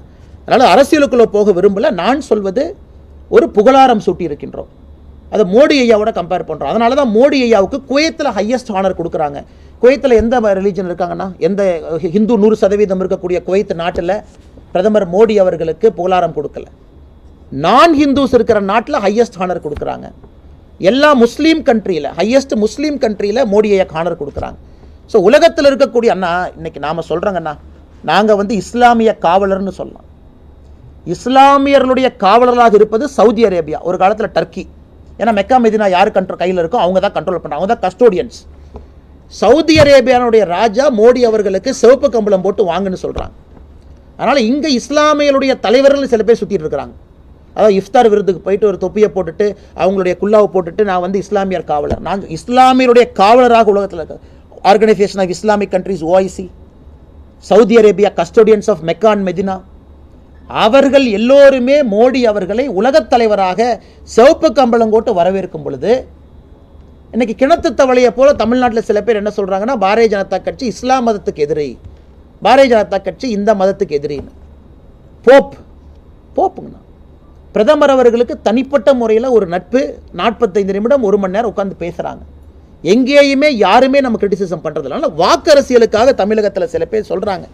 அதனால் அரசியலுக்குள்ளே போக விரும்பல. நான் சொல்வது ஒரு புகழாரம் சூட்டி இருக்கின்றோம், அதை மோடி ஐயாவோட கம்பேர் பண்ணுறோம். அதனால தான் மோடி ஐயாவுக்கு குவைத்தில் ஹையஸ்ட் ஆனர் கொடுக்குறாங்க. குவைத்தில் எந்த ரிலீஜன் இருக்காங்கன்னா, எந்த ஹிந்து 100% இருக்கக்கூடிய குவைத் நாட்டில் பிரதமர் மோடி அவர்களுக்கு புகழாரம் கொடுக்கல. நான் ஹிந்துஸ் இருக்கிற நாட்டில் ஹையஸ்ட் ஆனர் கொடுக்குறாங்க. எல்லா முஸ்லீம் கண்ட்ரியில் ஹையஸ்ட் முஸ்லீம் கண்ட்ரியில் மோடி ஐயா ஆனர் கொடுக்குறாங்க. ஸோ உலகத்தில் இருக்கக்கூடிய அண்ணா இன்றைக்கி நாம் சொல்கிறோங்கண்ணா, நாங்கள் வந்து இஸ்லாமிய காவலர்னு சொல்லலாம். இஸ்லாமியர்களுடைய காவலர்களாக இருப்பது சவுதி அரேபியா, ஒரு காலத்தில் டர்க்கி. ஏன்னா மெக்கா மெதினா யார் கையில் இருக்கோ அவங்க தான் கண்ட்ரோல் பண்ணுறாங்க, அவங்க தான் கஸ்டோடியன்ஸ். சவுதி அரேபியானுடைய ராஜா மோடி அவர்களுக்கு சிவப்பு கம்பளம் போட்டு வாங்குன்னு சொல்கிறாங்க. அதனால் இங்கே இஸ்லாமியருடைய தலைவர்கள் சில பேர் சுற்றிட்டு இருக்கிறாங்க. அதாவது இஃப்தார் விருதுக்கு போயிட்டு ஒரு தொப்பியை போட்டுட்டு அவங்களுடைய குல்லாவை போட்டுட்டு நான் வந்து இஸ்லாமியர் காவலர். நாங்கள் இஸ்லாமியருடைய காவலராக உலகத்தில் இருக்க organisation of Islamic countries OIC, Saudi Arabia custodians of Mecca and Medina, அவர்கள் எல்லோருமே மோடி அவர்களை உலகத் தலைவராக சிவப்பு கம்பளம் போட்டு வரவேற்கும் பொழுது இன்னைக்கு கிணத்து தவளையை போல தமிழ்நாட்டில் சில பேர் என்ன சொல்கிறாங்கன்னா, பாரதிய ஜனதா கட்சி இஸ்லாம் மதத்துக்கு எதிரி, பாரதிய ஜனதா கட்சி இந்த மதத்துக்கு எதிரின்னு. போப்புங்கண்ணா பிரதமர் அவர்களுக்கு தனிப்பட்ட முறையில் ஒரு நட்பு, 45 நிமிடம் 1 மணி நேரம் உட்காந்து பேசுகிறாங்க. எங்கேயுமே யாருமே நம்ம கிரிட்டிசிசம் பண்ணுறதுனால வாக்கு அரசியலுக்காக தமிழகத்தில் சில பேர் சொல்கிறாங்க.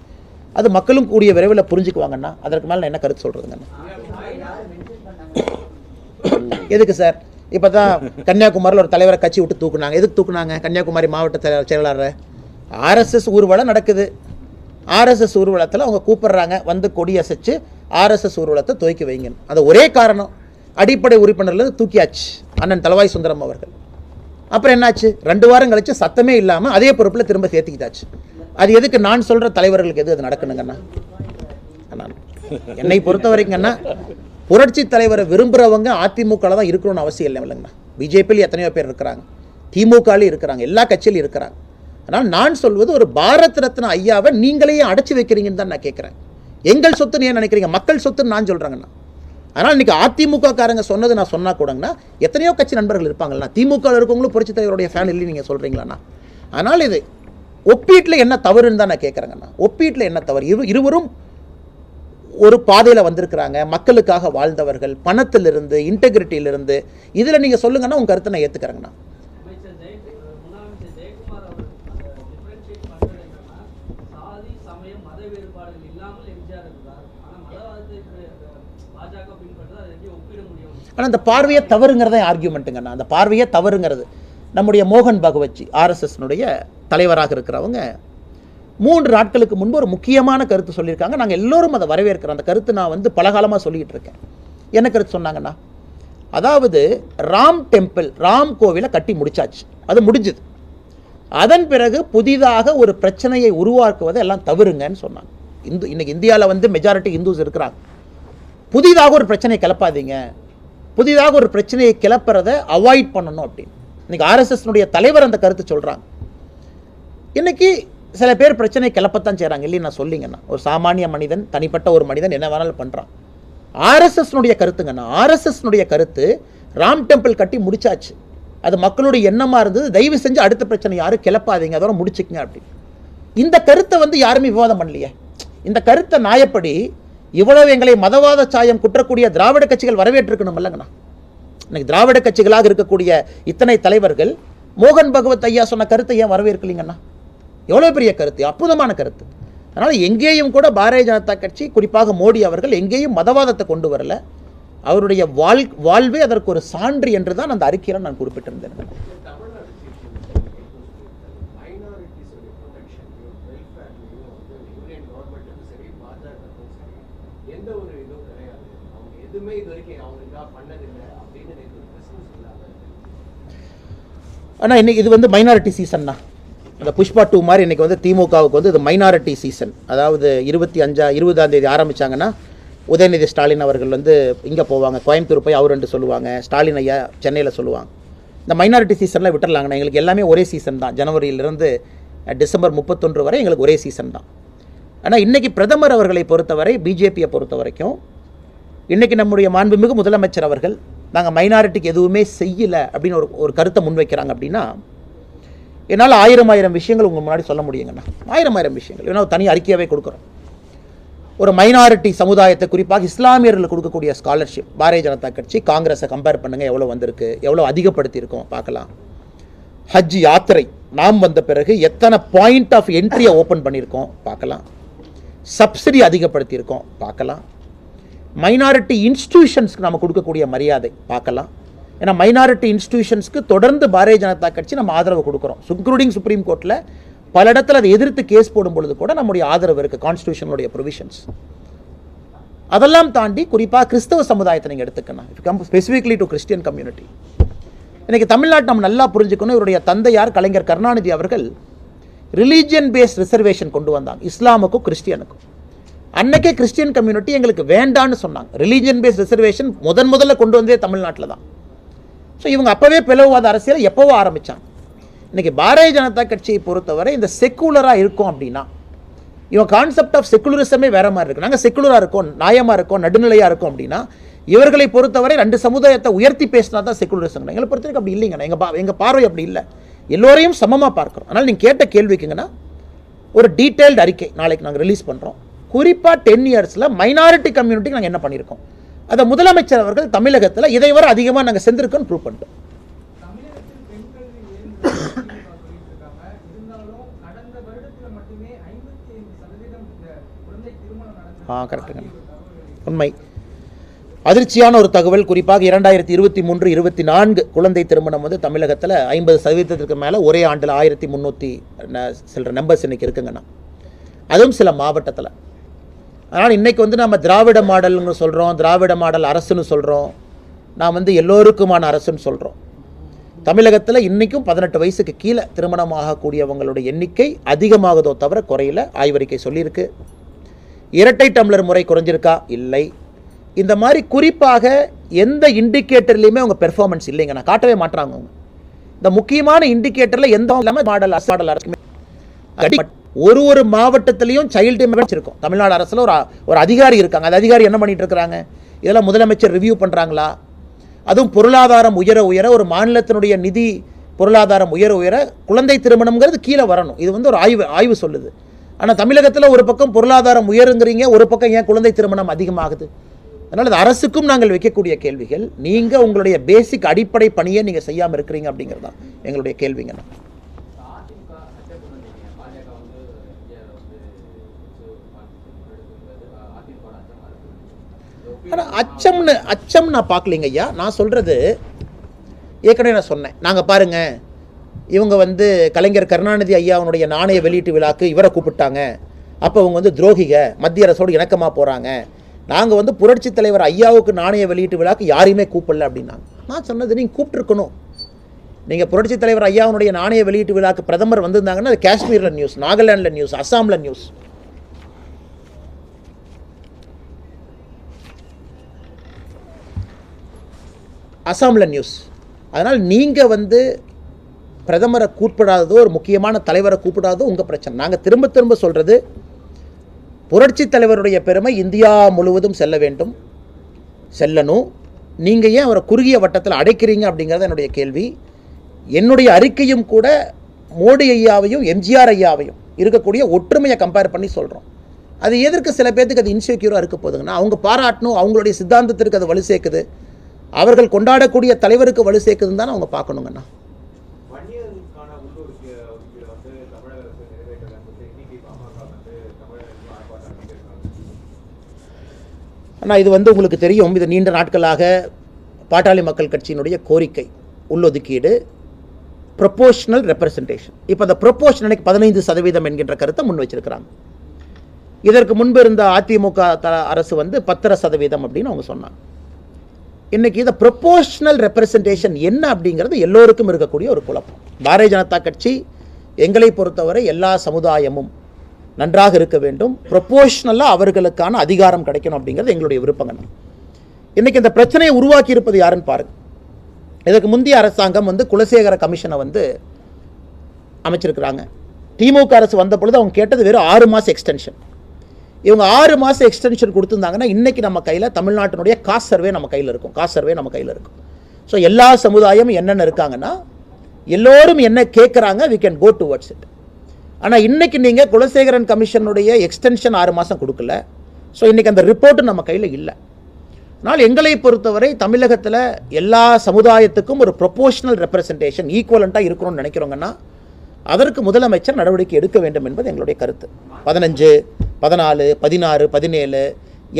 அது மக்களும் கூடிய விரைவில் புரிஞ்சுக்குவாங்கண்ணா. அதற்கு மேலே நான் என்ன கருத்து சொல்கிறதுங்கண்ணா? எதுக்கு சார் இப்போ தான் கன்னியாகுமரியில் ஒரு தலைவரை கட்சி விட்டு தூக்குனாங்க. எதுக்கு தூக்குனாங்க? கன்னியாகுமரி மாவட்ட செயலாளர் RSS ஊர்வலம் நடக்குது. RSS ஊர்வலத்தில் அவங்க கூப்பிட்றாங்க, வந்து கொடி அசைச்சு RSS ஊர்வலத்தை துவக்கி வைங்கன்னு. அது ஒரே காரணம், அடிப்படை உறுப்பினர்லேருந்து தூக்கியாச்சு அண்ணன் தளவாய் சுந்தரம் அவர்கள். அப்புறம் என்னாச்சு, 2 வாரம் கழிச்சு சத்தமே இல்லாமல் அதே பொறுப்பில் திரும்ப சேர்த்துக்கிட்டாச்சு. அது எதுக்கு? நான் சொல்கிற தலைவர்களுக்கு எது அது நடக்கணுங்கண்ணா? என்னை பொறுத்த வரைக்குங்கண்ணா, புரட்சி தலைவரை விரும்புகிறவங்க அதிமுகவில் தான் இருக்கணும்னு அவசியம் இல்லை இல்லைங்கண்ணா. பிஜேபியில் எத்தனையோ பேர் இருக்கிறாங்க, திமுகலையும் இருக்கிறாங்க, எல்லா கட்சியிலும் இருக்கிறாங்க. ஆனால் நான் சொல்வது ஒரு பாரத் ரத்னா ஐயாவை நீங்களே அடைச்சி வைக்கிறீங்கன்னு தான் நான் கேட்குறேன். எங்கள் சொத்துன்னு ஏன் நினைக்கிறீங்க? மக்கள் சொத்துன்னு நான் சொல்கிறேங்கண்ணா. அதனால் இன்றைக்கி அதிமுக காரங்க சொன்னது நான் சொன்னால் கூடங்கண்ணா, எத்தனையோ கட்சி நண்பர்கள் இருப்பாங்கண்ணா, திமுகவில் இருக்கவங்களும் புரட்சி தலைவருடைய ஃபேன் இல்லைன்னு நீங்கள் சொல்கிறீங்களாண்ணா. அதனால் இது ஒப்பீட்டில் என்ன தவறுன்னு தான் நான் கேட்குறேங்கண்ணா. ஒப்பீட்டில் என்ன தவறு? இருவரும் ஒரு பாதையில் வந்திருக்கிறாங்க, மக்களுக்காக வாழ்ந்தவர்கள், பணத்திலிருந்து, இன்டெகிரிட்டியிலிருந்து. இதில் நீங்கள் சொல்லுங்கன்னா உங்கள் கருத்தை நான் ஏற்றுக்கிறேங்கண்ணா. ஆனால் அந்த பார்வையை தவறுங்கிறத ஆர்கியூமெண்ட்டுங்கண்ணா. அந்த பார்வையை தவறுங்கிறது நம்முடைய மோகன் பகவத்ஜி ஆர்எஸ்எஸ்னுடைய தலைவராக இருக்கிறவங்க 3 நாட்களுக்கு முன்பு ஒரு முக்கியமான கருத்து சொல்லியிருக்காங்க. நாங்கள் எல்லோரும் அதை வரவேற்கிறோம். அந்த கருத்து நான் பலகாலமாக சொல்லிகிட்டு இருக்கேன். என்ன கருத்து சொன்னாங்கண்ணா, அதாவது ராம் டெம்பிள், ராம் கோவிலை கட்டி முடிச்சாச்சு, அது முடிஞ்சுது. அதன் பிறகு புதிதாக ஒரு பிரச்சனையை உருவாக்குவதை எல்லாம் தவறுங்கன்னு சொன்னாங்க. இன்னைக்கு இந்தியாவில் மெஜாரிட்டி இந்துஸ் இருக்கிறாங்க. புதிதாக ஒரு பிரச்சனையை கிளப்பாதீங்க, புதிதாக ஒரு பிரச்சனையை கிளப்புறதை அவாய்ட் பண்ணணும் அப்படின்னு இன்னைக்கு ஆர்எஸ்எஸ்னுடைய தலைவர் அந்த கருத்து சொல்கிறாங்க. இன்னைக்கு சில பேர் பிரச்சனை கிளப்பத்தான் செய்கிறாங்க, இல்லைன்னு நான் சொல்லிங்கண்ணா. ஒரு சாமானிய மனிதன், தனிப்பட்ட ஒரு மனிதன் என்ன வேணாலும் பண்ணுறான். ஆர்எஸ்எஸ்னுடைய கருத்துங்கண்ணா, ஆர்எஸ்எஸ்னுடைய கருத்து ராம் டெம்பிள் கட்டி முடிச்சாச்சு, அது மக்களுடைய எண்ணமாக இருந்தது, தயவு செஞ்சு அடுத்த பிரச்சனை யாரும் கிளப்பாதீங்க, அதோட முடிச்சுக்கங்க அப்படின்னு. இந்த கருத்தை யாருமே விவாதம் பண்ணலையே. இந்த கருத்தை நியாயப்படி இவ்வளவு எங்களை மதவாத சாயம் குற்றக்கூடிய திராவிட கட்சிகள் வரவேற்றிருக்கணும் இல்லைங்கண்ணா. இன்னைக்கு திராவிட கட்சிகளாக இருக்கக்கூடிய இத்தனை தலைவர்கள் மோகன் பகவத் ஐயா சொன்ன கருத்தை ஏன் வரவேற்கலீங்கண்ணா? எவ்வளோ பெரிய கருத்து, அற்புதமான கருத்து. அதனால் எங்கேயும் கூட பாரதிய ஜனதா கட்சி, குறிப்பாக மோடி அவர்கள் எங்கேயும் மதவாதத்தை கொண்டு வரல. அவருடைய வாழ்வே அதற்கு ஒரு சான்று என்று தான் அந்த அறிக்கையில் நான் குறிப்பிட்டிருந்தேன். ஆனால் இன்னைக்கு இது மைனாரிட்டி சீசன் தான். அந்த புஷ்பா 2 மாதிரி இன்றைக்கி திமுகவுக்கு இது மைனாரிட்டி சீசன். அதாவது 20ஆம் தேதி ஆரம்பித்தாங்கன்னா உதயநிதி ஸ்டாலின் அவர்கள் இங்கே போவாங்க, கோயம்புத்தூர் போய் அவர் ரெண்டு சொல்லுவாங்க, ஸ்டாலின் ஐயா சென்னையில் சொல்லுவாங்க. இந்த மைனாரிட்டி சீசனில் விட்டுறலாங்கண்ணா. எங்களுக்கு எல்லாமே ஒரே சீசன் தான். ஜனவரியிலிருந்து டிசம்பர் 31 வரை எங்களுக்கு ஒரே சீசன் தான். ஆனால் இன்றைக்கி பிரதமர் அவர்களை பொறுத்தவரை, பிஜேபியை பொறுத்த வரைக்கும், இன்றைக்கி நம்முடைய மாண்புமிகு முதலமைச்சர் அவர்கள் நாங்கள் மைனாரிட்டிக்கு எதுவுமே செய்யலை அப்படின்னு ஒரு கருத்தை முன்வைக்கிறாங்க. அப்படின்னா என்னால் ஆயிரம் விஷயங்கள் உங்கள் முன்னாடி சொல்ல முடியுங்கண்ணா. ஆயிரம் விஷயங்கள். ஏன்னா தனி அறிக்கையாகவே கொடுக்குறோம். ஒரு மைனாரிட்டி சமுதாயத்தை, குறிப்பாக இஸ்லாமியர்களுக்கு கொடுக்கக்கூடிய ஸ்காலர்ஷிப் பாரதிய ஜனதா கட்சி காங்கிரஸை கம்பேர் பண்ணுங்கள், எவ்வளோ வந்திருக்கு, எவ்வளோ அதிகப்படுத்தியிருக்கோம் பார்க்கலாம். ஹஜ் யாத்திரை நாம் வந்த பிறகு எத்தனை பாயிண்ட் ஆஃப் என்ட்ரியை ஓப்பன் பண்ணியிருக்கோம் பார்க்கலாம். சப்சிடி அதிகப்படுத்தியிருக்கோம் பார்க்கலாம். மைனாரிட்டி இன்ஸ்டிடியூஷன்ஸ்க்கு நம்ம கொடுக்கக்கூடிய மரியாதை பார்க்கலாம். ஏன்னா மைனாரிட்டி இன்ஸ்டிடியூஷன்ஸ்க்கு தொடர்ந்து பாரதிய ஜனதா கட்சி நம்ம ஆதரவு கொடுக்குறோம். இன்க்ளூடிங் சுப்ரீம் கோர்ட்டில் பல இடத்துல அதை எதிர்த்து கேஸ் போடும் பொழுது கூட நம்முடைய ஆதரவு இருக்குது, கான்ஸ்டியூஷனுடைய ப்ரொவிஷன்ஸ். அதெல்லாம் தாண்டி குறிப்பாக கிறிஸ்தவ சமுதாயத்தை நீங்கள் எடுத்துக்கணும். If come specifically to Christian community, இன்றைக்கி தமிழ்நாட்டு நம்ம நல்லா புரிஞ்சுக்கணும். இவருடைய தந்தையார் கலைஞர் கருணாநிதி அவர்கள் ரிலீஜியன் பேஸ்ட் ரிசர்வேஷன் கொண்டு வந்தாங்க, இஸ்லாமுக்கும் கிறிஸ்டியனுக்கும். அன்னைக்கே கிறிஸ்டியன் கம்யூனிட்டி எங்களுக்கு வேண்டான்னு சொன்னாங்க. ரிலீஜியன் பேஸ்ட் ரிசர்வேஷன் முதல்ல கொண்டு வந்ததே தமிழ்நாட்டில் தான். ஸோ இவங்க அப்போவே பிளவுவாத அரசியலை எப்போவோ ஆரம்பித்தாங்க. இன்றைக்கி பாரதிய ஜனதா கட்சியை பொறுத்தவரை இந்த செக்குலராக இருக்கும் அப்படின்னா, இவன் கான்செப்ட் ஆஃப் செக்குலரிசமே வேறு மாதிரி இருக்குது. நாங்கள் செக்குலராக இருக்கோம், நியாயமாக இருக்கோம், நடுநிலையாக இருக்கோம் அப்படின்னா, இவர்களை பொறுத்தவரை 2 சமுதாயத்தை உயர்த்தி பேசினா தான் செக்குலரிசம். எங்களை பொறுத்தவரைக்கும் அப்படி இல்லைங்கண்ணா. எங்கள் பார்வை அப்படி இல்லை. எல்லோரையும் சமமாக பார்க்குறோம். அதனால் நீங்கள் கேட்ட கேள்விக்குங்கன்னா ஒரு டீட்டெயில்டு அறிக்கை நாளைக்கு நாங்கள் ரிலீஸ் பண்ணுறோம். குறிப்பாக 10 இயர்ஸில் மைனாரிட்டி கம்யூனிட்டிக்கு நாங்கள் என்ன பண்ணியிருக்கோம், அதை முதலமைச்சர் அவர்கள் தமிழகத்தில் இதை வரை அதிகமாக நாங்கள் செஞ்சிருக்கோன்னு ப்ரூவ் பண்ணிட்டோம். கரெக்டுங்க, உண்மை. அதிர்ச்சியான ஒரு தகவல். குறிப்பாக 2023-24 குழந்தை திருமணம் தமிழகத்தில் 50% மேலே ஒரே ஆண்டில் 1300 சில நம்பர்ஸ் இன்றைக்கி இருக்குங்கண்ணா. அதுவும் சில மாவட்டத்தில். அதனால் இன்றைக்கி நம்ம திராவிட மாடல்னு சொல்கிறோம், திராவிட மாடல் அரசுன்னு சொல்கிறோம், நான் எல்லோருக்குமான அரசுன்னு சொல்கிறோம். தமிழகத்தில் இன்றைக்கும் 18 வயசுக்கு கீழே திருமணம் ஆகக்கூடியவங்களுடைய எண்ணிக்கை அதிகமாகுதோ தவிர குறையில. ஆய்வறிக்கை சொல்லியிருக்கு. இரட்டை டம்ளர் முறை குறைஞ்சிருக்கா? இல்லை. இந்த மாதிரி குறிப்பாக எந்த இண்டிகேட்டர்லையுமே அவங்க பெர்ஃபார்மன்ஸ் இல்லைங்க, நான் காட்டவே மாட்டாங்க. அவங்க இந்த முக்கியமான இண்டிகேட்டரில் எந்த மாடல் அரசுமே ஒரு மாவட்டத்திலையும் சைல்டு மெம்பர்ஸ் இருக்கும். தமிழ்நாடு அரசில் ஒரு அதிகாரி இருக்காங்க. அந்த அதிகாரி என்ன பண்ணிட்டு இருக்கிறாங்க, இதெல்லாம் முதலமைச்சர் ரிவ்யூ பண்ணுறாங்களா? அதுவும் பொருளாதாரம் உயர ஒரு மாநிலத்தினுடைய நிதி பொருளாதாரம் உயர குழந்தை திருமணம்ங்கிறது கீழே வரணும். இது ஒரு ஆய்வு சொல்லுது. ஆனால் தமிழகத்தில் ஒரு பக்கம் பொருளாதாரம் உயருங்கிறீங்க, ஒரு பக்கம் ஏன் குழந்தை திருமணம் அதிகமாகுது? அதனால் அது அரசுக்கும் நாங்கள் வைக்கக்கூடிய கேள்விகள். நீங்கள் உங்களுடைய பேசிக் அடிப்படை பணியை நீங்கள் செய்யாமல் இருக்கிறீங்க அப்படிங்கிறது தான் எங்களுடைய கேள்விங்க. ஆனால் அச்சம் நான் பார்க்கலிங்க ஐயா. நான் சொல்கிறது ஏற்கனவே நான் சொன்னேன். நாங்கள் பாருங்கள், இவங்க கலைஞர் கருணாநிதி ஐயாவுடைய நாணய வெளியீட்டு விழாக்கு இவரை கூப்பிட்டாங்க, அப்போ அவங்க துரோகிக, மத்திய அரசோடு இணக்கமாக போகிறாங்க. நாங்கள் புரட்சி தலைவர் ஐயாவுக்கு நாணய வெளியீட்டு விழாக்கு யாரையுமே கூப்பிடல அப்படின்னாங்க. நான் சொன்னது நீங்கள் கூப்பிட்டுருக்கணும். நீங்கள் புரட்சி தலைவர் ஐயாவுடைய நாணய வெளியீட்டு விழாக்கு பிரதமர் வந்திருந்தாங்கன்னா அது காஷ்மீரில் நியூஸ், நாகாலாண்டில் நியூஸ், அஸ்ஸாமில் நியூஸ், அஸ்ஸாமில் நியூஸ். அதனால் நீங்கள் பிரதமரை கூப்பிடாததோ ஒரு முக்கியமான தலைவரை கூப்பிடாதோ உங்கள் பிரச்சனை. நாங்கள் திரும்ப திரும்ப சொல்கிறது, புரட்சி தலைவருடைய பெருமை இந்தியா முழுவதும் செல்ல வேண்டும், செல்லணும். நீங்கள் ஏன் அவரை குறுகிய வட்டத்தில் அடைக்கிறீங்க அப்படிங்கிறது என்னுடைய கேள்வி. என்னுடைய அறிக்கையும் கூட மோடி ஐயாவையும் எம்ஜிஆர் ஐயாவையும் இருக்கக்கூடிய ஒற்றுமையை கம்பேர் பண்ணி சொல்கிறோம். அது எதற்கு சில பேர்த்துக்கு அது இன்செக்யூராக இருக்க போதுங்கன்னா, அவங்க பாராட்டணும், அவங்களுடைய சித்தாந்தத்திற்கு அது வலு சேர்க்குது, அவர்கள் கொண்டாடக்கூடிய தலைவருக்கு வலு சேர்க்குதுன்னு தானே அவங்க பார்க்கணுங்கண்ணா. ஆனால் இது உங்களுக்கு தெரியும், இது நீண்ட நாட்களாக பாட்டாளி மக்கள் கட்சியினுடைய கோரிக்கை, உள்ளொதுக்கீடு, ப்ரொபோஷனல் ரெப்ரசன்டேஷன். இப்போ அந்த ப்ரொபோஷனல் 15% என்கின்ற கருத்தை முன் வச்சிருக்கிறாங்க. இதற்கு முன்பு இருந்த அதிமுக அரசு 10% அப்படின்னு அவங்க சொன்னாங்க. இன்னைக்கு இந்த ப்ரொபோஷனல் ரெப்ரசன்டேஷன் என்ன அப்படிங்கிறது எல்லோருக்கும் இருக்கக்கூடிய ஒரு குழப்பம். பாரதிய ஜனதா கட்சி எங்களை பொறுத்தவரை எல்லா சமுதாயமும் நன்றாக இருக்க வேண்டும், ப்ரொபோஷனலாக அவர்களுக்கான அதிகாரம் கிடைக்கணும் அப்படிங்கிறது எங்களுடைய விருப்பங்க. இன்றைக்கி இந்த பிரச்சனையை உருவாக்கி இருப்பது யாருன்னு பாருங்கள். இதற்கு முந்தைய அரசாங்கம் குலசேகர கமிஷனை அமைச்சிருக்கிறாங்க. திமுக அரசு வந்த பொழுது அவங்க கேட்டது வெறும் 6 மாதம் எக்ஸ்டென்ஷன். இவங்க 6 மாதம் எக்ஸ்டென்ஷன் கொடுத்துருந்தாங்கன்னா இன்றைக்கி நம்ம கையில் தமிழ்நாட்டினுடைய காஸ்ட் சர்வே நம்ம கையில் இருக்கும். ஸோ எல்லா சமுதாயமும் என்னென்ன இருக்காங்கன்னா எல்லோரும் என்ன கேட்குறாங்க, we can go towards it. ஆனால் இன்றைக்கி நீங்கள் குலசேகரன் கமிஷனுடைய எக்ஸ்டென்ஷன் 6 மாதம் கொடுக்கல. ஸோ இன்றைக்கி அந்த ரிப்போர்ட்டு நம்ம கையில் இல்லை. ஆனால் எங்களை பொறுத்தவரை தமிழகத்தில் எல்லா சமுதாயத்துக்கும் ஒரு ப்ரொபோஷனல் ரெப்ரசன்டேஷன் ஈக்குவலண்ட்டாக இருக்கணும்னு நினைக்கிறோங்கன்னா அதற்கு முதலமைச்சர் நடவடிக்கை எடுக்க வேண்டும் என்பது எங்களுடைய கருத்து. 15, 14, 16, 17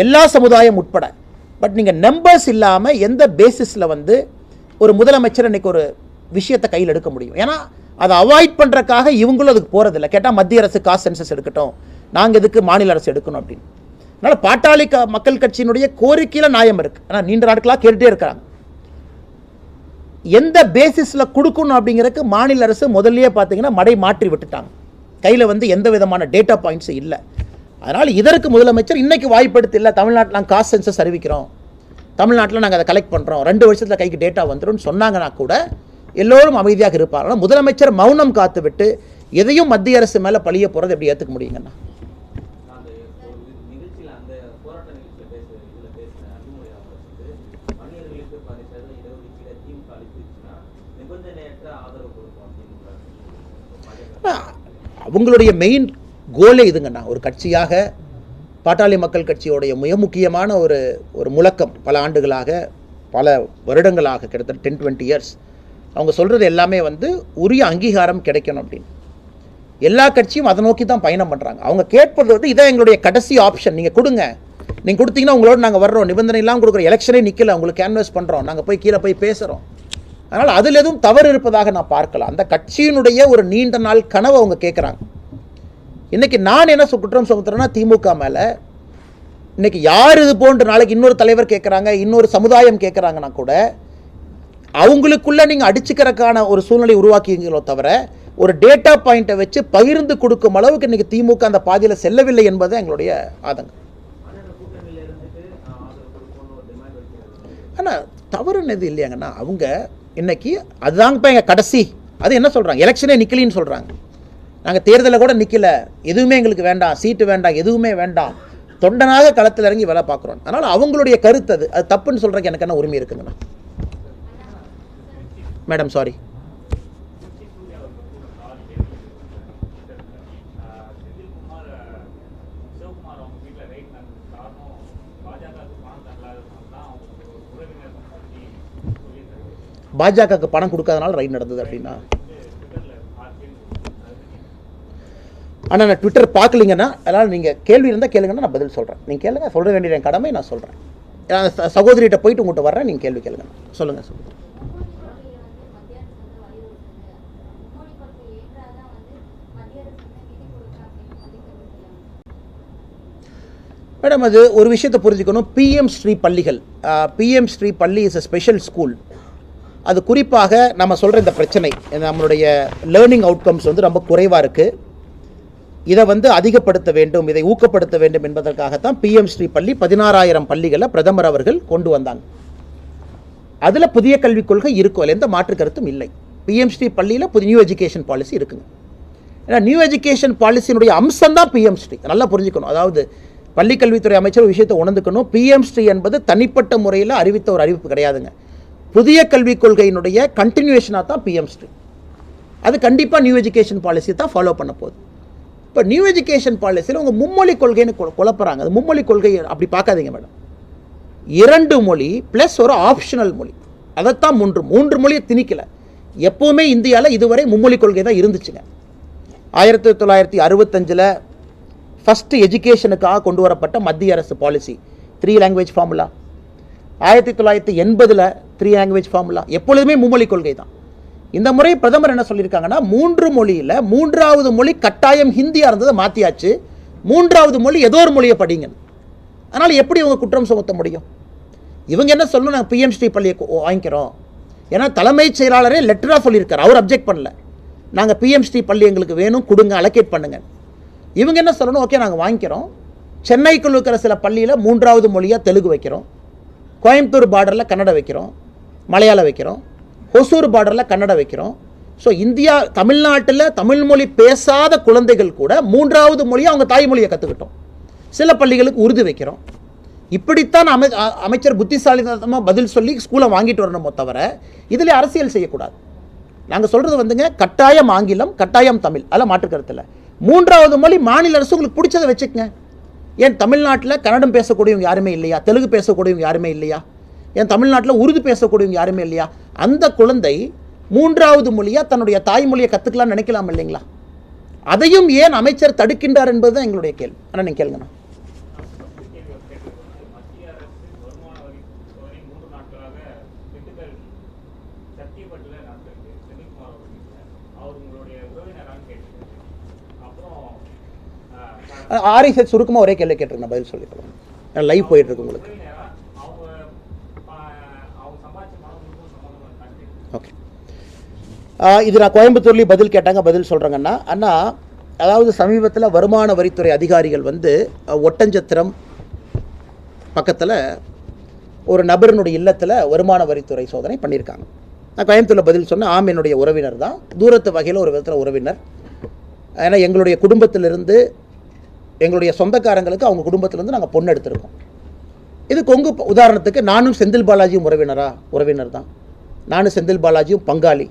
எல்லா சமுதாயம் உட்பட. பட் நீங்கள் நம்பர்ஸ் இல்லாமல் எந்த பேசிஸில் ஒரு முதலமைச்சர் இன்றைக்கி ஒரு விஷயத்தை கையில் எடுக்க முடியும்? ஏன்னா அதை அவாய்ட் பண்ணுறக்காக இவங்களும் அதுக்கு போகிறதில்ல. கேட்டால் மத்திய அரசு காஸ்ட் சென்சஸ் எடுக்கட்டும், நாங்கள் எதுக்கு மாநில அரசு எடுக்கணும் அப்படின்னு. அதனால் பாட்டாளி மக்கள் கட்சியினுடைய கோரிக்கையில் நியாயம் இருக்குது. ஆனால் நீண்ட நாட்களாக கேட்டுகிட்டே இருக்கிறாங்க. எந்த பேசிஸில் கொடுக்கணும் அப்படிங்கிறதுக்கு மாநில அரசு முதல்லயே பார்த்தீங்கன்னா மடை மாற்றி விட்டுட்டாங்க. கையில் எந்த விதமான டேட்டா பாயிண்ட்ஸும் இல்லை. அதனால் இதற்கு முதலமைச்சர் இன்றைக்கி வாய்ப்படுத்தி இல்லை, தமிழ்நாட்டில் நாங்கள் காஸ்ட் சென்சஸ் அறிவிக்கிறோம், தமிழ்நாட்டில் நாங்கள் அதை கலெக்ட் பண்ணுறோம், 2 வருஷத்தில் கைக்கு டேட்டா வந்துடும் சொன்னாங்கன்னா கூட எல்லோரும் அமைதியாக இருப்பாங்க. ஆனால் முதலமைச்சர் மௌனம் காத்து விட்டு எதையும் மத்திய அரசு மேலே பழிய போகிறது எப்படி ஏற்றுக்க முடியுங்கண்ணா? அவங்களுடைய மெயின் கோலே இதுங்கண்ணா. ஒரு கட்சியாக பாட்டாளி மக்கள் கட்சியோடைய மிக முக்கியமான ஒரு முழக்கம் பல ஆண்டுகளாக, பல வருடங்களாக, கிட்டத்தட்ட 10-20 இயர்ஸ் அவங்க சொல்கிறது எல்லாமே உரிய அங்கீகாரம் கிடைக்கணும் அப்படின்னு. எல்லா கட்சியும் அதை நோக்கி தான் பயணம் பண்ணுறாங்க. அவங்க கேட்பது இதான் எங்களுடைய கடைசி ஆப்ஷன், நீங்கள் கொடுங்க, நீங்கள் கொடுத்தீங்கன்னா உங்களோட நாங்கள் வர்றோம், நிபந்தனை இல்லாமல் கொடுக்குற, எலெக்ஷனே நிற்கல, உங்களுக்கு கேன்வஸ் பண்ணுறோம், நாங்கள் போய் கீழே போய் பேசுகிறோம். அதனால் அதில் எதுவும் தவறு இருப்பதாக நான் பார்க்கலாம். அந்த கட்சியினுடைய ஒரு நீண்ட நாள் கனவை அவங்க கேட்குறாங்க. இன்றைக்கி நான் என்ன குற்றம் சுமத்துறேன்னா திமுக மேலே, இன்றைக்கி யார் இது போன்று நாளைக்கு இன்னொரு தலைவர் கேட்குறாங்க, இன்னொரு சமுதாயம் கேட்குறாங்கன்னா கூட அவங்களுக்குள்ளே நீங்கள் அடிச்சுக்கிறதுக்கான ஒரு சூழ்நிலை உருவாக்கிங்களோ தவிர ஒரு டேட்டா பாயிண்ட்டை வச்சு பகிர்ந்து கொடுக்கும் அளவுக்கு இன்றைக்கி திமுக அந்த பாதையில் செல்லவில்லை என்பது எங்களுடைய ஆதங்கம். ஆனால் தவறுன்னு எது இல்லையாங்கன்னா அவங்க இன்னைக்கு அதுதாங்க இப்போ எங்கள் கடைசி, அது என்ன சொல்கிறாங்க, எலெக்ஷனே நிற்கலின்னு சொல்கிறாங்க. நாங்கள் தேர்தலில் கூட நிற்கல, எதுவுமே எங்களுக்கு வேண்டாம், சீட்டு வேண்டாம், எதுவுமே வேண்டாம், தொண்டனாக களத்தில் இறங்கி வேலை பார்க்குறோம். அதனால் அவங்களுடைய கருத்து அது தப்புன்னு சொல்கிறக்கு எனக்கு என்ன உரிமை இருக்குங்கண்ணா? Madam sorry. பாஜகவுக்கு பணம் கொடுக்காதனால ரைட் நடந்தது அப்படின்னா. ஆனால் நான் ட்விட்டர் பார்க்கலிங்கன்னா, அதனால் நீங்கள் கேள்வி இருந்தால் கேளுங்கன்னா நான் பதில் சொல்கிறேன். நீங்கள் கேளுங்க, சொல்ல வேண்டிய என் கடமை நான் சொல்கிறேன். சகோதரிகிட்ட போயிட்டு உங்கள்கிட்ட வர்றேன், நீங்கள் கேள்வி கேளுங்க. சொல்லுங்கள் சகோதரி. மேடம், அது ஒரு விஷயத்தை புரிஞ்சுக்கணும். பிஎம் ஸ்ரீ பள்ளிகள், பிஎம் ஸ்ரீ பள்ளி இஸ் அ ஸ்பெஷல் ஸ்கூல். அது குறிப்பாக நம்ம சொல்கிற இந்த பிரச்சனை, நம்மளுடைய லேர்னிங் அவுட்கம்ஸ் வந்து ரொம்ப குறைவாக இருக்குது. இதை வந்து அதிகப்படுத்த வேண்டும், இதை ஊக்கப்படுத்த வேண்டும் என்பதற்காகத்தான் பிஎம் ஸ்ரீ பள்ளி 16,000 பள்ளிகளை பிரதமர் அவர்கள் கொண்டு வந்தாங்க. அதில் புதிய கல்விக் கொள்கை இருக்கும், அதில் எந்த மாற்று கருத்தும் இல்லை. பிஎம் ஸ்ரீ பள்ளியில் புதிய நியூ எஜுகேஷன் பாலிசி இருக்குங்க. ஏன்னா நியூ எஜுகேஷன் பாலிசியினுடைய அம்சம் தான் பிஎம் ஸ்ரீ. நல்லா புரிஞ்சுக்கணும். அதாவது பள்ளிக்கல்வித்துறை அமைச்சர் ஒரு விஷயத்தை உணர்ந்துக்கணும். பிஎம் ஸ்ரீ என்பது தனிப்பட்ட முறையில் அறிவித்த ஒரு அறிவிப்பு கிடையாதுங்க. புதிய கல்விக் கொள்கையினுடைய கண்டினியூஷனாக தான் பிஎம் ஸ்ரீ. அது கண்டிப்பாக நியூ எஜுகேஷன் பாலிசியை தான் ஃபாலோ பண்ண போகுது. இப்போ நியூ எஜுகேஷன் பாலிசியில் உங்கள் மும்மொழி கொள்கைன்னு குழப்பறாங்க. அது மும்மொழி கொள்கை அப்படி பார்க்காதீங்க மேடம். 2 மொழி ப்ளஸ் ஒரு ஆப்ஷனல் மொழி, அதைத்தான் 3 மொழியை திணிக்கலை. எப்போவுமே இந்தியாவில் இதுவரை மும்மொழி கொள்கை தான் இருந்துச்சுங்க. 1965 ஃபஸ்ட்டு எஜுகேஷனுக்காக கொண்டு வரப்பட்ட மத்திய அரசு policy 3 language formula. 1980 3 language formula. எப்பொழுதுமே மும்மொழி கொள்கை தான். இந்த முறை பிரதமர் என்ன சொல்லியிருக்காங்கன்னா, 3 மொழியில் 3வது மொழி கட்டாயம் ஹிந்தியாக இருந்ததை மாற்றியாச்சு, 3வது மொழி ஏதோ ஒரு மொழியை படிங்க. அதனால் எப்படி இவங்க குற்றம் சுமத்த முடியும்? இவங்க என்ன சொல்லணும், நாங்கள் பிஎம் ஸ்ரீ பள்ளியை வாங்கிக்கிறோம். ஏன்னா தலைமைச் செயலாளரே லெட்டராக சொல்லியிருக்காரு, அவர் அப்ஜெக்ட் பண்ணல. நாங்கள் பிஎம் ஸ்ரீ பள்ளி எங்களுக்கு வேணும், கொடுங்க, அலோகேட் பண்ணுங்க. இவங்க என்ன சொல்லணும், ஓகே நாங்கள் வாங்கிக்கிறோம். சென்னைக்குள் இருக்கிற சில பள்ளியில் 3வது மொழியாக தெலுங்கு வைக்கிறோம், கோயம்புத்தூர் பார்டரில் கன்னடம் வைக்கிறோம், மலையாளம் வைக்கிறோம், ஹொசூர் பார்டரில் கன்னடம் வைக்கிறோம். ஸோ இந்தியா தமிழ்நாட்டில் தமிழ் மொழி பேசாத குழந்தைகள் கூட 3வது மொழியாக அவங்க தாய்மொழியை கற்றுக்கிட்டோம். சில பள்ளிகளுக்கு உருது வைக்கிறோம். இப்படித்தான் அமைச்சர் புத்திசாலித்தனமாக பதில் சொல்லி ஸ்கூலை வாங்கிட்டு வரணுமோ தவிர இதில் அரசியல் செய்யக்கூடாது. நாங்கள் சொல்கிறது வந்துங்க, கட்டாயம் ஆங்கிலம், கட்டாயம் தமிழ், அதெல்லாம் மாற்றுக்கருத்தில். 3வது மொழி மாநில அரசு உங்களுக்கு பிடிச்சதை வச்சுக்கங்க. ஏன் தமிழ்நாட்டில் கன்னடம் பேசக்கூடியவங்க யாருமே இல்லையா? தெலுங்கு பேசக்கூடியவங்க யாருமே இல்லையா? ஏன் தமிழ்நாட்டில் உருது பேசக்கூடியவங்க யாருமே இல்லையா? அந்த குழந்தை 3வது மொழியாக தன்னுடைய தாய்மொழியை கற்றுக்கலாம்னு நினைக்கலாம் இல்லைங்களா? அதையும் ஏன் அமைச்சர் தடுக்கின்றார் என்பது தான் எங்களுடைய கேள்வி. ஆனால் நீங்கள் கேளுங்கண்ணா. ஆர்எஸ்எஸ் சுருக்கமாக ஒரே கேள்வி கேட்டிருக்கேன், பதில் சொல்லிக்கலாம். லைவ் போயிட்டு இருக்கு உங்களுக்கு. ஓகே, இது நான் கோயம்புத்தூர்லேயும் பதில் கேட்டாங்க, பதில் சொல்கிறேங்கண்ணா. அண்ணா, அதாவது சமீபத்தில் வருமான வரித்துறை அதிகாரிகள் வந்து ஒட்டஞ்சத்திரம் பக்கத்தில் ஒரு நபரினுடைய இல்லத்தில் வருமான வரித்துறை சோதனை பண்ணியிருக்காங்க. நான் கோயம்புத்தூரில் பதில் சொன்னேன், ஆம் என்னுடைய உறவினர் தான், தூரத்து வகையில் ஒரு விதத்தில் உறவினர். ஏன்னா எங்களுடைய குடும்பத்திலிருந்து, எங்களுடைய சொந்தக்காரங்களுக்கு அவங்க குடும்பத்திலேருந்து நாங்கள் பொண்ணு எடுத்திருக்கோம். இது கொங்கு உதாரணத்துக்கு நானும் செந்தில் பாலாஜியும் உறவினர் தான். நானும் செந்தில் பாலாஜியும் பங்காளி.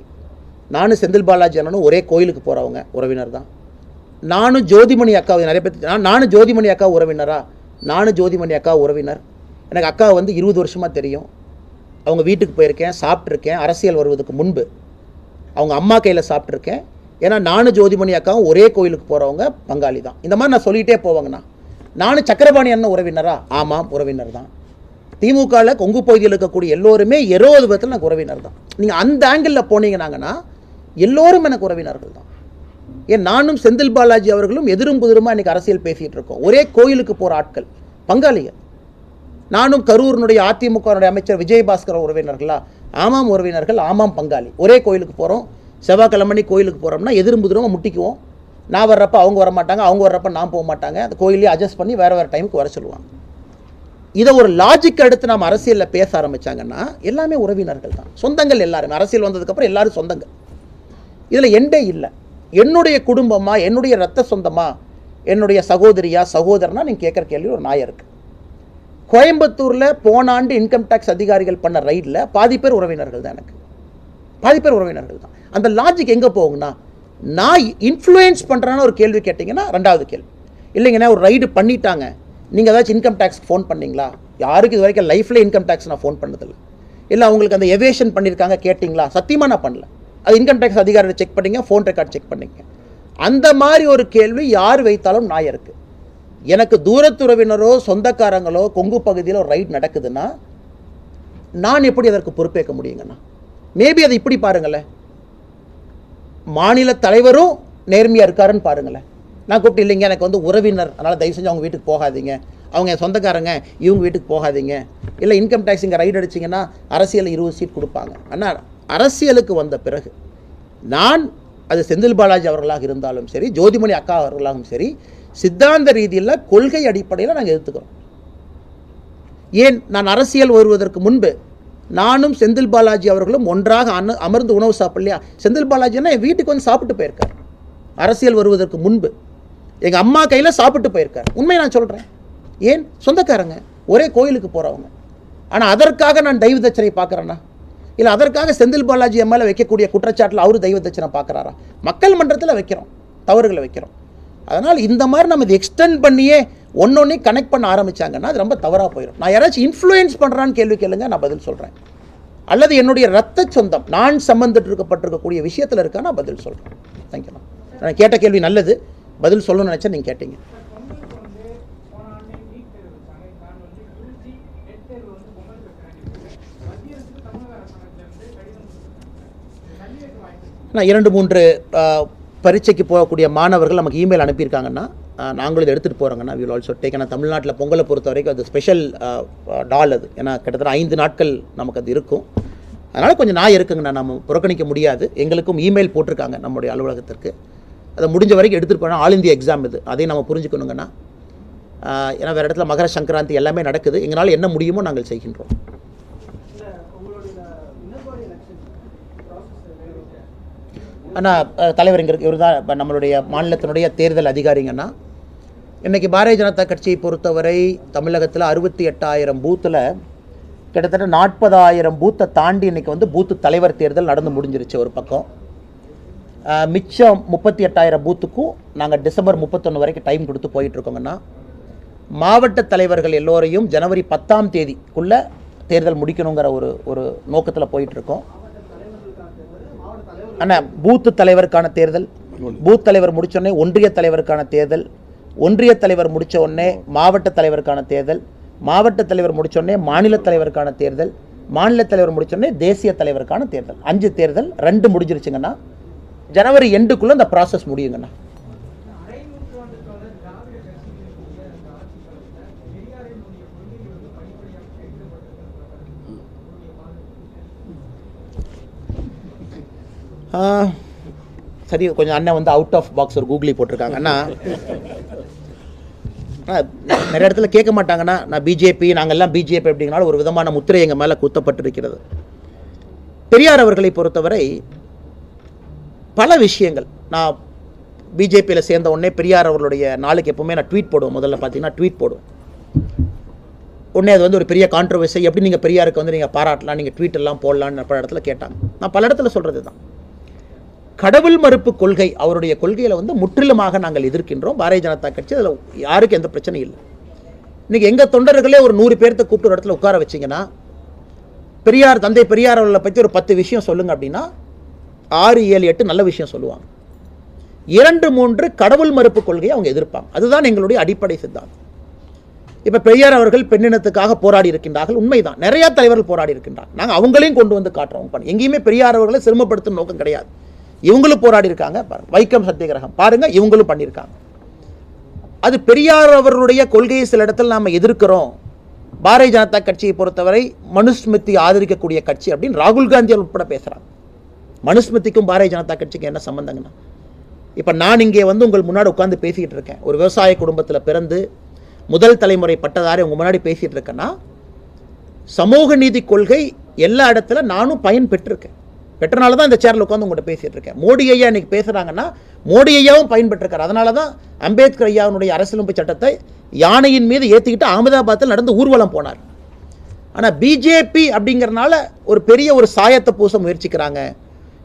நானும் செந்தில் பாலாஜி அண்ணனும் ஒரே கோயிலுக்கு போகிறவங்க, உறவினர் தான். நானும் ஜோதிமணி அக்காவை நிறைய பேர், நானும் ஜோதிமணி அக்கா உறவினரா? நானும் ஜோதிமணி அக்கா உறவினர். எனக்கு அக்கா வந்து 20 வருஷமாக தெரியும். அவங்க வீட்டுக்கு போயிருக்கேன், சாப்பிட்ருக்கேன். அரசியல் வருவதுக்கு முன்பு அவங்க அம்மா கையில் சாப்பிட்ருக்கேன். ஏன்னா நானும் ஜோதிமணி அக்காவும் ஒரே கோயிலுக்கு போகிறவங்க, பங்காளி தான். இந்த மாதிரி நான் சொல்லிகிட்டே போவாங்கண்ணா. நானும் சக்கரபாணி அண்ணன் உறவினரா? ஆமாம், உறவினர் தான். திமுகவில் கொங்கு பகுதியில் இருக்கக்கூடிய எல்லோருமே 20 விதத்தில் எனக்கு உறவினர் தான். நீங்கள் அந்த ஆங்கிளில் போனீங்கன்னாங்கன்னா எல்லோரும் எனக்கு உறவினர்கள் தான். ஏன் நானும் செந்தில் பாலாஜி அவர்களும் எதிரும் புதிருமா இன்றைக்கி அரசியல் பேசிகிட்டு இருக்கோம். ஒரே கோயிலுக்கு போகிற ஆட்கள், பங்காளிகள். நானும் கரூரினுடைய அதிமுகனுடைய அமைச்சர் விஜயபாஸ்கர் உறவினர்களா? ஆமாம் உறவினர்கள், ஆமாம் பங்காளி. ஒரே கோயிலுக்கு போகிறோம். செவ்வாய்க்கிழமை கோயிலுக்கு போகிறோம்னா எதிரும் புதிரமாக முட்டிக்குவோம். நான் வர்றப்ப அவங்க வர மாட்டாங்க, அவங்க வர்றப்ப நான் போக மாட்டாங்க. அந்த கோயிலே அட்ஜஸ்ட் பண்ணி வேறு டைமுக்கு வர சொல்லுவாங்க. இதை ஒரு லாஜிக் எடுத்து நாம் அரசியலில் பேச ஆரம்பித்தாங்கன்னா எல்லாமே உறவினர்கள் தான், சொந்தங்கள். எல்லாருமே அரசியல் வந்ததுக்கப்புறம் எல்லாரும் சொந்தங்கள். இதில் எண்டே இல்லை. என்னுடைய குடும்பமா, என்னுடைய ரத்த சொந்தமா, என்னுடைய சகோதரியா, சகோதரனா, நீங்கள் கேட்குற கேள்வி ஒரு நியாயம் இருக்குது. கோயம்புத்தூரில் போன ஆண்டு இன்கம் டேக்ஸ் அதிகாரிகள் பண்ண ரைடில் பாதி பேர் உறவினர்கள் தான். எனக்கு பாதி பேர் உறவினர்கள் தான். அந்த லாஜிக் எங்கே போகுங்கன்னா, நான் இன்ஃப்ளூயன்ஸ் பண்ணுறேன்னு ஒரு கேள்வி கேட்டிங்கன்னா 2வது கேள்வி. இல்லைங்கண்ணா ஒரு ரைடு பண்ணிட்டாங்க, நீங்கள் ஏதாச்சும் இன்கம் டேக்ஸ்க்கு ஃபோன் பண்ணிங்களா? யாருக்கு இது வரைக்கும் லைஃப்பில் இன்கம் டேக்ஸ் நான் ஃபோன் பண்ணதில்லை. இல்லை அவங்களுக்கு அந்த எவேஷன் பண்ணியிருக்காங்க கேட்டிங்களா? சத்தியமாக நான் பண்ணல. அது இன்கம் டேக்ஸ் அதிகாரியை செக் பண்ணிங்க, ஃபோன் ரெக்கார்ட் செக் பண்ணிங்க. அந்த மாதிரி ஒரு கேள்வி யார் வைத்தாலும் நியாயம் இருக்குது. எனக்கு தூரத்துறவினரோ சொந்தக்காரங்களோ கொங்கு பகுதியில் ஒரு ரைட் நடக்குதுன்னா நான் எப்படி அதற்கு பொறுப்பேற்க முடியுங்கண்ணா? மேபி அதை இப்படி பாருங்களேன், மாநில தலைவரும் நேர்மையாக இருக்காருன்னு பாருங்களேன். நான் கூப்பிட்டு இல்லைங்க எனக்கு வந்து உறவினர், அதனால் தயவு செஞ்சு அவங்க வீட்டுக்கு போகாதீங்க, அவங்க என் சொந்தக்காரங்க, இவங்க வீட்டுக்கு போகாதீங்க. இல்லை இன்கம் டேக்ஸ் இங்கே ரைட் அடிச்சிங்கன்னா அரசியலில் 20 சீட் கொடுப்பாங்க. ஆனால் அரசியலுக்கு வந்த பிறகு நான் அது செந்தில் பாலாஜி அவர்களாக இருந்தாலும் சரி, ஜோதிமணி அக்கா அவர்களாகவும் சரி, சித்தாந்த ரீதியில் கொள்கை அடிப்படையில் நாங்கள் எடுத்துக்கிறோம். ஏன் நான் அரசியல் வருவதற்கு முன்பு நானும் செந்தில் பாலாஜி அவர்களும் ஒன்றாக அமர்ந்து உணவு சாப்பிடலையா? செந்தில் பாலாஜின்னா என் வீட்டுக்கு வந்து சாப்பிட்டு போயிருக்கார். அரசியல் வருவதற்கு முன்பு எங்கள் அம்மா கையில் சாப்பிட்டு போயிருக்கார். உண்மை நான் சொல்கிறேன். ஏன்? சொந்தக்காரங்க, ஒரே கோயிலுக்கு போகிறவங்க. ஆனால் அதற்காக நான் தெய்வ தட்சணை பார்க்குறேன்னா? இல்லை அதற்காக செந்தில் பாலாஜி மேலே வைக்கக்கூடிய குற்றச்சாட்டில் அவர் தெய்வ தட்சணை பார்க்குறாரா? மக்கள் மன்றத்தில் வைக்கிறோம், தவறுகளை வைக்கிறோம். அதனால் இந்த மாதிரி நம்ம இதை எக்ஸ்டெண்ட் பண்ணியே ஒன்னொன்னே கனெக்ட் பண்ண ஆரம்பித்தாங்கன்னா அது ரொம்ப தவறாக போயிடும். நான் யாராச்சும் இன்ஃப்ளூயன்ஸ் பண்ணுறான்னு கேள்வி கேளுங்க, நான் பதில் சொல்கிறேன். அல்லது என்னுடைய ரத்த சொந்தம் நான் சம்பந்தப்பட்டிருக்கக்கூடிய விஷயத்தில் இருக்கா, நான் பதில் சொல்கிறேன். தேங்க்யூண்ணா. நான் கேட்ட கேள்வி நல்லது, பதில் சொல்லணும்னு நினச்சா நீங்கள் கேட்டீங்க. நான் 2-3 பரீட்சைக்கு போகக்கூடிய மாணவர்கள் நமக்கு இமெயில் அனுப்பியிருக்காங்கன்னா நாங்களும் இதை எடுத்துகிட்டு போகிறோங்கன்னா வில் ஆல்சோ டேக். ஏன்னா தமிழ்நாட்டில் பொங்கலை பொறுத்த வரைக்கும் அது ஸ்பெஷல் டால் அது. ஏன்னா கிட்டத்தட்ட 5 நாட்கள் நமக்கு அது இருக்கும். அதனால் கொஞ்சம் நான் இருக்குங்கண்ணா, நம்ம புறக்கணிக்க முடியாது. எங்களுக்கும் இமெயில் போட்டிருக்காங்க நம்முடைய அலுவலகத்திற்கு. அதை முடிஞ்ச வரைக்கும் எடுத்துகிட்டு போனால் ஆல் இந்தியா எக்ஸாம் இது, அதையும் நம்ம புரிஞ்சுக்கணுங்கண்ணா. ஏன்னா வேறு இடத்துல மகர சங்கராந்தி எல்லாமே நடக்குது. எங்களால் என்ன முடியுமோ நாங்கள் செய்கின்றோம். ஆனால் தலைவர் இங்கே இவர் தான் இப்போ நம்மளுடைய மாநிலத்தினுடைய தேர்தல் அதிகாரிங்கன்னா. இன்றைக்கி பாரதிய ஜனதா கட்சியை பொறுத்தவரை தமிழகத்தில் 68,000 பூத்தில் கிட்டத்தட்ட 40,000 பூத்தை தாண்டி இன்றைக்கி வந்து பூத்து தலைவர் தேர்தல் நடந்து முடிஞ்சிருச்சு ஒரு பக்கம். மிச்சம் 38,000 பூத்துக்கும் நாங்கள் டிசம்பர் 31 வரைக்கும் டைம் கொடுத்து போயிட்டுருக்கோங்கன்னா, மாவட்ட தலைவர்கள் எல்லோரையும் ஜனவரி 10ஆம் தேதிக்குள்ளே தேர்தல் முடிக்கணுங்கிற ஒரு நோக்கத்தில் போயிட்டுருக்கோம். ஆனால் பூத்து தலைவருக்கான தேர்தல், பூத் தலைவர் முடித்தோடனே ஒன்றிய தலைவருக்கான தேர்தல், ஒன்றிய தலைவர் முடித்த உடனே மாவட்ட தலைவருக்கான தேர்தல், மாவட்ட தலைவர் முடித்தோடனே மாநில தலைவருக்கான தேர்தல், மாநில தலைவர் முடித்தோடனே தேசிய தலைவருக்கான தேர்தல். 5 தேர்தல் 2 முடிஞ்சிருச்சுங்கன்னா ஜனவரி எண்டுக்குள்ளே இந்த ப்ராசஸ் முடியுங்கண்ணா. சரி, கொஞ்சம் அண்ணன் வந்து அவுட் ஆஃப் பாக்ஸ் ஒரு கூகுளி போட்டிருக்காங்க. அண்ணா நிறைய இடத்துல கேட்க மாட்டாங்கன்னா நான் பிஜேபி, நாங்கள்லாம் பிஜேபி அப்படிங்கனால ஒரு விதமான முத்திரை எங்கள் மேலே குத்தப்பட்டிருக்கிறது. பெரியார் அவர்களை பொறுத்தவரை பல விஷயங்கள், நான் பிஜேபியில் சேர்ந்த உடனே பெரியார் அவர்களுடைய நாளுக்கு எப்போவுமே நான் ட்வீட் போடுவேன். முதல்ல பார்த்தீங்கன்னா ட்வீட் போடுவேன். உடனே அது வந்து ஒரு பெரிய கான்ட்ரவர்சி, எப்படி நீங்கள் பெரியாருக்கு வந்து நீங்கள் பாராட்டலாம், நீங்கள் ட்வீட் எல்லாம் போடலான்னு பல இடத்துல கேட்டாங்க. நான் பல இடத்துல சொல்கிறது தான், கடவுள் மறுப்பு கொள்கை அவருடைய கொள்கையில் வந்து முற்றிலுமாக நாங்கள் எதிர்க்கின்றோம். பாரதிய ஜனதா கட்சி அதில் யாருக்கும் எந்த பிரச்சனையும் இல்லை. இன்றைக்கி எங்கள் தொண்டர்களே ஒரு 100 பேர்த்த கூப்பிட்டு ஒரு இடத்துல உட்கார வச்சிங்கன்னா, பெரியார் தந்தை பெரியார் அவர்களை பற்றி ஒரு 10 விஷயம் சொல்லுங்க அப்படின்னா 6, 7, 8 நல்ல விஷயம் சொல்லுவாங்க. 2, 3 கடவுள் மறுப்பு கொள்கையை அவங்க எதிர்ப்பாங்க. அதுதான் எங்களுடைய அடிப்படை சித்தாந்தம். இப்போ பெரியார் அவர்கள் பெண்ணினத்துக்காக போராடி இருக்கின்றார்கள், உண்மைதான். நிறையா தலைவர்கள் போராடி இருக்கின்றாங்க. நாங்கள் அவங்களையும் கொண்டு வந்து காட்டுறோம். எங்கேயுமே பெரியார் அவர்களை சிரமப்படுத்தும் நோக்கம் கிடையாது. இவங்களும் போராடி இருக்காங்க. வைக்கம் சத்தியகிரகம் பாருங்க, இவங்களும் பண்ணியிருக்காங்க. அது பெரியார் அவர்களுடைய கொள்கையை சில இடத்துல நாம் எதிர்க்கிறோம். பாரதிய ஜனதா கட்சியை பொறுத்தவரை மனுஸ்மிருதி ஆதரிக்கக்கூடிய கட்சி அப்படின்னு ராகுல் காந்தி உட்பட பேசுகிறாங்க. மனுஸ்மிருதிக்கும் பாரதிய ஜனதா கட்சிக்கும் என்ன சம்பந்தங்கண்ணா? இப்போ நான் இங்கே வந்து உங்கள் முன்னாடி உட்காந்து பேசிக்கிட்டு இருக்கேன். ஒரு விவசாய குடும்பத்தில் பிறந்து முதல் தலைமுறை பட்டதாரி உங்கள் முன்னாடி பேசிகிட்டு இருக்கேன்னா, சமூக நீதி கொள்கை எல்லா இடத்துல நானும் பயன் பெற்றிருக்கேன். பெற்றனால தான் இந்த சேரில் உட்காந்து உங்கள்கிட்ட பேசிகிட்டு இருக்கேன். மோடி ஐயா இன்றைக்கி பேசுகிறாங்கன்னா மோடி ஐயாவும் பயன்பெற்றிருக்கார். அதனால தான் அம்பேத்கர் ஐயாவுடைய அரசியலமைப்பு சட்டத்தை யானையின் மீது ஏற்றிக்கிட்டு அகமதாபாத்தில் நடந்து ஊர்வலம் போனார். ஆனால் பிஜேபி அப்படிங்கிறனால ஒரு பெரிய ஒரு சாயத்தை பூச முயற்சிக்கிறாங்க.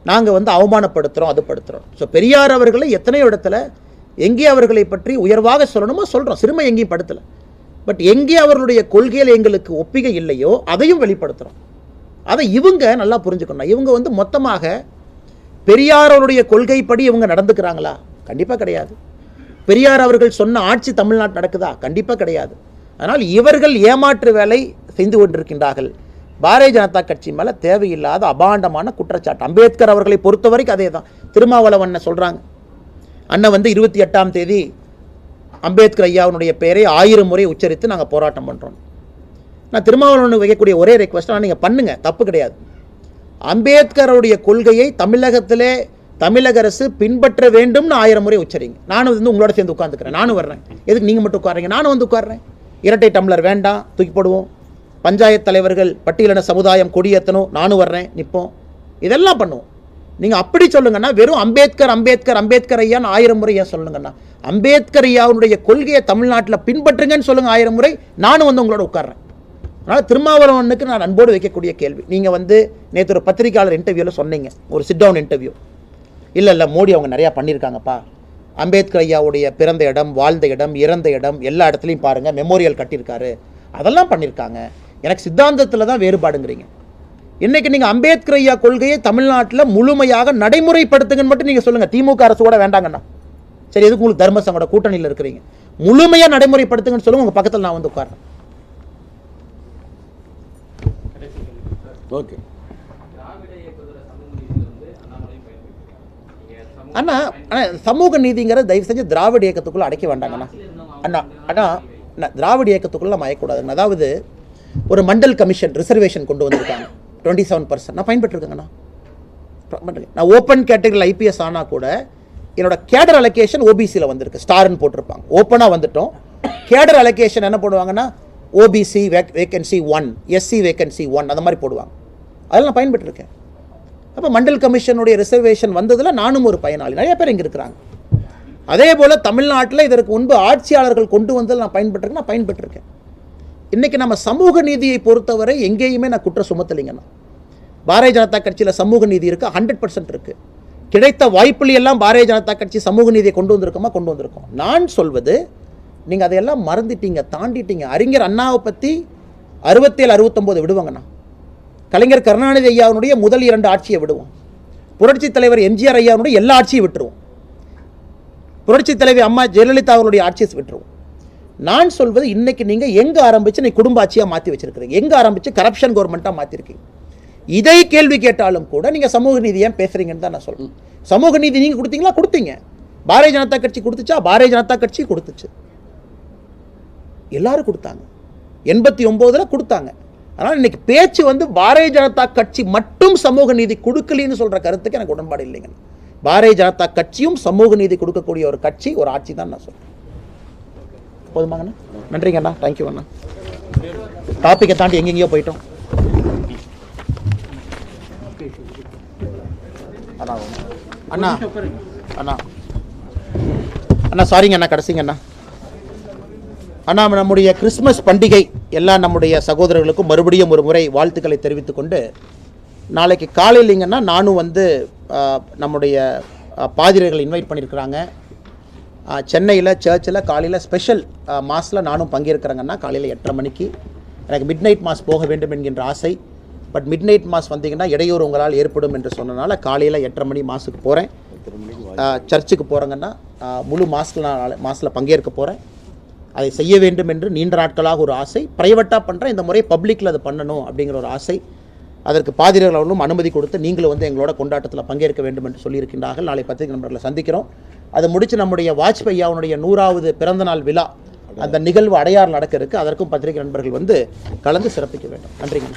நாங்கள் வந்து அவமானப்படுத்துகிறோம், அது படுத்துகிறோம். ஸோ பெரியார் அவர்களை எத்தனையோ இடத்துல எங்கே அவர்களை பற்றி உயர்வாக சொல்லணுமோ சொல்கிறோம், சிறுமை எங்கேயும் படுத்தலை. பட் எங்கே அவர்களுடைய கொள்கையில் எங்களுக்கு ஒப்பிகை இல்லையோ அதையும் வெளிப்படுத்துகிறோம். அதை இவங்க நல்லா புரிஞ்சுக்கணும். இவங்க வந்து மொத்தமாக பெரியாரோடைய கொள்கைப்படி இவங்க நடந்துக்கிறாங்களா? கண்டிப்பாக கிடையாது. பெரியார் அவர்கள் சொன்ன ஆட்சி தமிழ்நாட்டு நடக்குதா? கண்டிப்பாக கிடையாது. அதனால் இவர்கள் ஏமாற்று வேலை செய்து கொண்டிருக்கின்றார்கள். பாரதிய ஜனதா கட்சி மேலே தேவையில்லாத அபாண்டமான குற்றச்சாட்டு. அம்பேத்கர் அவர்களை பொறுத்த வரைக்கும் அதே தான். திருமாவளவன் சொல்கிறாங்க, அண்ணன் வந்து 28ஆம் தேதி அம்பேத்கர் ஐயாவுடைய பெயரை 1000 முறை உச்சரித்து நாங்கள் போராட்டம் பண்ணுறோம். நான் திருமாவளவனுக்கு வைக்கக்கூடிய ஒரே ரெக்வஸ்ட், நீங்கள் பண்ணுங்கள், தப்பு கிடையாது. அம்பேத்கருடைய கொள்கையை தமிழகத்திலே தமிழக அரசு பின்பற்ற வேண்டும்னு 1000 முறை உச்சரிங்க. நானும் வந்து உங்களோட சேர்ந்து உட்காந்துக்கிறேன். நானும் வர்றேன். எதுக்கு நீங்கள் மட்டும் உட்காருங்க? நானும் வந்து உட்கார்றேன். இரட்டை டம்ளர் வேண்டாம், தூக்கி போடுவோம். பஞ்சாயத்து தலைவர்கள் பட்டியலின சமுதாயம் கொடியேற்றணும், நானும் வர்றேன், நிற்போம். இதெல்லாம் பண்ணுவோம். நீங்கள் அப்படி சொல்லுங்கன்னா, வெறும் அம்பேத்கர் அம்பேத்கர் அம்பேத்கர் ஐயான்னு 1000 முறை ஏன் சொல்லுங்கன்னா, அம்பேத்கர் ஐயாவுடைய கொள்கையை தமிழ்நாட்டில் பின்பற்றுங்கன்னு சொல்லுங்கள் 1000 முறை. நானும் வந்து உங்களோட உட்கார்றேன். அதனால் திருமாவளவனுக்கு நான் அன்போடு வைக்கக்கூடிய கேள்வி, நீங்கள் வந்து நேற்று ஒரு பத்திரிகையாளர் இன்டர்வியூவில் சொன்னீங்க, ஒரு சிட் டவுன் இன்டர்வியூ. இல்லை மோடி அவங்க நிறையா பண்ணியிருக்காங்கப்பா. அம்பேத்கர் ஐயாவுடைய பிறந்த இடம், வாழ்ந்த இடம், இறந்த இடம் எல்லா இடத்துலையும் பாருங்கள், மெமோரியல் கட்டியிருக்காரு, அதெல்லாம் பண்ணியிருக்காங்க. எனக்கு சித்தாந்தத்தில் தான் வேறுபாடுங்கிறீங்க. இன்றைக்கி நீங்கள் அம்பேத்கர் ஐயா கொள்கையை தமிழ்நாட்டில் முழுமையாக நடைமுறைப்படுத்துங்கன்னு மட்டும் நீங்கள் சொல்லுங்கள். திமுக அரசு கூட வேண்டாங்கண்ணா. சரி, எதுக்கு உங்களுக்கு தர்மசங்கோட கூட்டணியில் இருக்கிறீங்க? முழுமையாக நடைமுறைப்படுத்துங்கன்னு சொல்லுங்கள். உங்கள் பக்கத்தில் நான் வந்து உட்கார்றேன். ஓகே அண்ணா, சமூக நீதிங்கிற தயவு செஞ்சு திராவிட இயக்கத்துக்குள்ளே அடைக்க வேண்டாங்கண்ணா. அண்ணா திராவிட இயக்கத்துக்குள்ளே நம்ம அயக்கக்கூடாதுங்க. அதாவது ஒரு மண்டல் கமிஷன் ரிசர்வேஷன் கொண்டு வந்திருக்காங்க 27%. நான் பயன்பெற்றிருக்கேங்கண்ணா. நான் ஓப்பன் கேட்டகரியில் ஐபிஎஸ் ஆனால் கூட என்னோட கேடர் அலோகேஷன் ஓபிசியில் வந்திருக்கு. ஸ்டார்னு போட்டிருப்பாங்க. ஓப்பனாக வந்துட்டோம். கேடர் அலோகேஷன் என்ன போடுவாங்கன்னா, ஓபிசி வேகன்சி 1, எஸ்சி வேகன்சி 1, அந்த மாதிரி போடுவாங்க. அதில் நான் பயன்பெற்றிருக்கேன். அப்போ மண்டல் கமிஷனுடைய ரிசர்வேஷன் வந்ததில் நானும் ஒரு பயனாளி. நிறைய பேர் இங்கே இருக்கிறாங்க. அதே போல் தமிழ்நாட்டில் இதற்கு முன்பு ஆட்சியாளர்கள் கொண்டு வந்ததில் நான் பயன்பெற்றிருக்கேன். இன்றைக்கி நம்ம சமூக நீதியை பொறுத்தவரை எங்கேயுமே நான் குற்றம் சுமத்தலைங்கண்ணா. பாரதிய ஜனதா கட்சியில் சமூக நீதி இருக்குது, 100% இருக்குது. கிடைத்த வாய்ப்புல எல்லாம் பாரதிய ஜனதா கட்சி சமூக நீதியை கொண்டு வந்திருக்கோம். நான் சொல்வது, நீங்கள் அதையெல்லாம் மறந்துட்டீங்க, தாண்டிட்டீங்க. அறிஞர் அண்ணாவை பற்றி 67, 69 விடுவாங்கண்ணா. கலைஞர் கருணாநிதி ஐயாவுடைய முதல் 2 ஆட்சியை விடுவோம். புரட்சி தலைவர் எம்ஜிஆர் ஐயாவுடைய எல்லா ஆட்சியும் விட்டுருவோம். புரட்சி தலைவர் அம்மா ஜெயலலிதா அவருடைய ஆட்சியை விட்டுருவோம். நான் சொல்வது, இன்னைக்கு நீங்கள் எங்கே ஆரம்பித்து நீ குடும்ப ஆட்சியாக மாற்றி வச்சிருக்கிறீங்க, எங்கே ஆரம்பித்து கரப்ஷன் கவர்மெண்ட்டாக மாற்றிருக்கீங்க. இதை கேள்வி கேட்டாலும் கூட நீங்கள் சமூக நீதி ஏன் பேசுகிறீங்கன்னு தான் நான் சொல்கிறேன். சமூக நீதி நீங்கள் கொடுத்தீங்களா? கொடுத்தீங்க. பாரதிய ஜனதா கட்சி கொடுத்துச்சா? பாரதிய ஜனதா கட்சி கொடுத்துச்சு. எல்லாரும் கொடுத்தாங்க. 89 கொடுத்தாங்க. ஆனால் இன்னைக்கு பேச்சு வந்து பாரதிய ஜனதா கட்சி மட்டும் சமூக நீதி கொடுக்கலின்னு சொல்கிற கருத்துக்கு எனக்கு உடன்பாடு இல்லைங்க. பாரதிய ஜனதா கட்சியும் சமூக நீதி கொடுக்கக்கூடிய ஒரு கட்சி, ஒரு ஆட்சி தான் நான் சொல்கிறேன். போதுமாங்கண்ணா? நன்றிங்கண்ணா. தேங்க்யூ அண்ணா. டாப்பிக்கை தாண்டி எங்கெங்கேயோ போயிட்டோம். அண்ணா அண்ணா அண்ணா சாரிங்க அண்ணா, கடைசிங்க அண்ணா. அண்ணா, நம்முடைய கிறிஸ்மஸ் பண்டிகை எல்லா நம்முடைய சகோதரர்களுக்கும் மறுபடியும் ஒரு முறை வாழ்த்துக்களை தெரிவித்துக் கொண்டு, நாளைக்கு காலையிலிங்கன்னா நானும் வந்து நம்முடைய பாதிரிகளை இன்வைட் பண்ணியிருக்கிறாங்க. சென்னையில் சர்ச்சில் காலையில் ஸ்பெஷல் மாஸில் நானும் பங்கேற்கிறேங்கன்னா காலையில் 8:30 மணிக்கு. எனக்கு மிட் நைட் மாஸ் போக வேண்டும் என்கின்ற ஆசை. பட் மிட் நைட் மாஸ் வந்தீங்கன்னா இடையூறு உங்களால் ஏற்படும் என்று சொன்னனால காலையில் 8:30 மணி மாஸுக்கு போகிறேன். சர்ச்சுக்கு போகிறேங்கன்னா முழு மாஸில் பங்கேற்க போகிறேன். அதை செய்ய வேண்டும் என்று நீண்ட நாட்களாக ஒரு ஆசை. ப்ரைவேட்டாக பண்ணுறேன், இந்த முறை பப்ளிக்கில் அதை பண்ணணும் அப்படிங்கிற ஒரு ஆசை. அதற்கு பாதிரிகளும் அனுமதி கொடுத்து நீங்களும் வந்து எங்களோட கொண்டாட்டத்தில் பங்கேற்க வேண்டும் என்று சொல்லியிருக்கின்றார்கள். நாளை பத்திரிகை நண்பர்களை சந்திக்கிறோம். அதை முடித்து நம்முடைய வாஜ்பாய் அவனுடைய 100வது பிறந்தநாள் விழா, அந்த நிகழ்வு அடையாறு நடக்க இருக்குது. அதற்கும் பத்திரிகை நண்பர்கள் வந்து கலந்து சிறப்பிக்க வேண்டும். நன்றிங்க.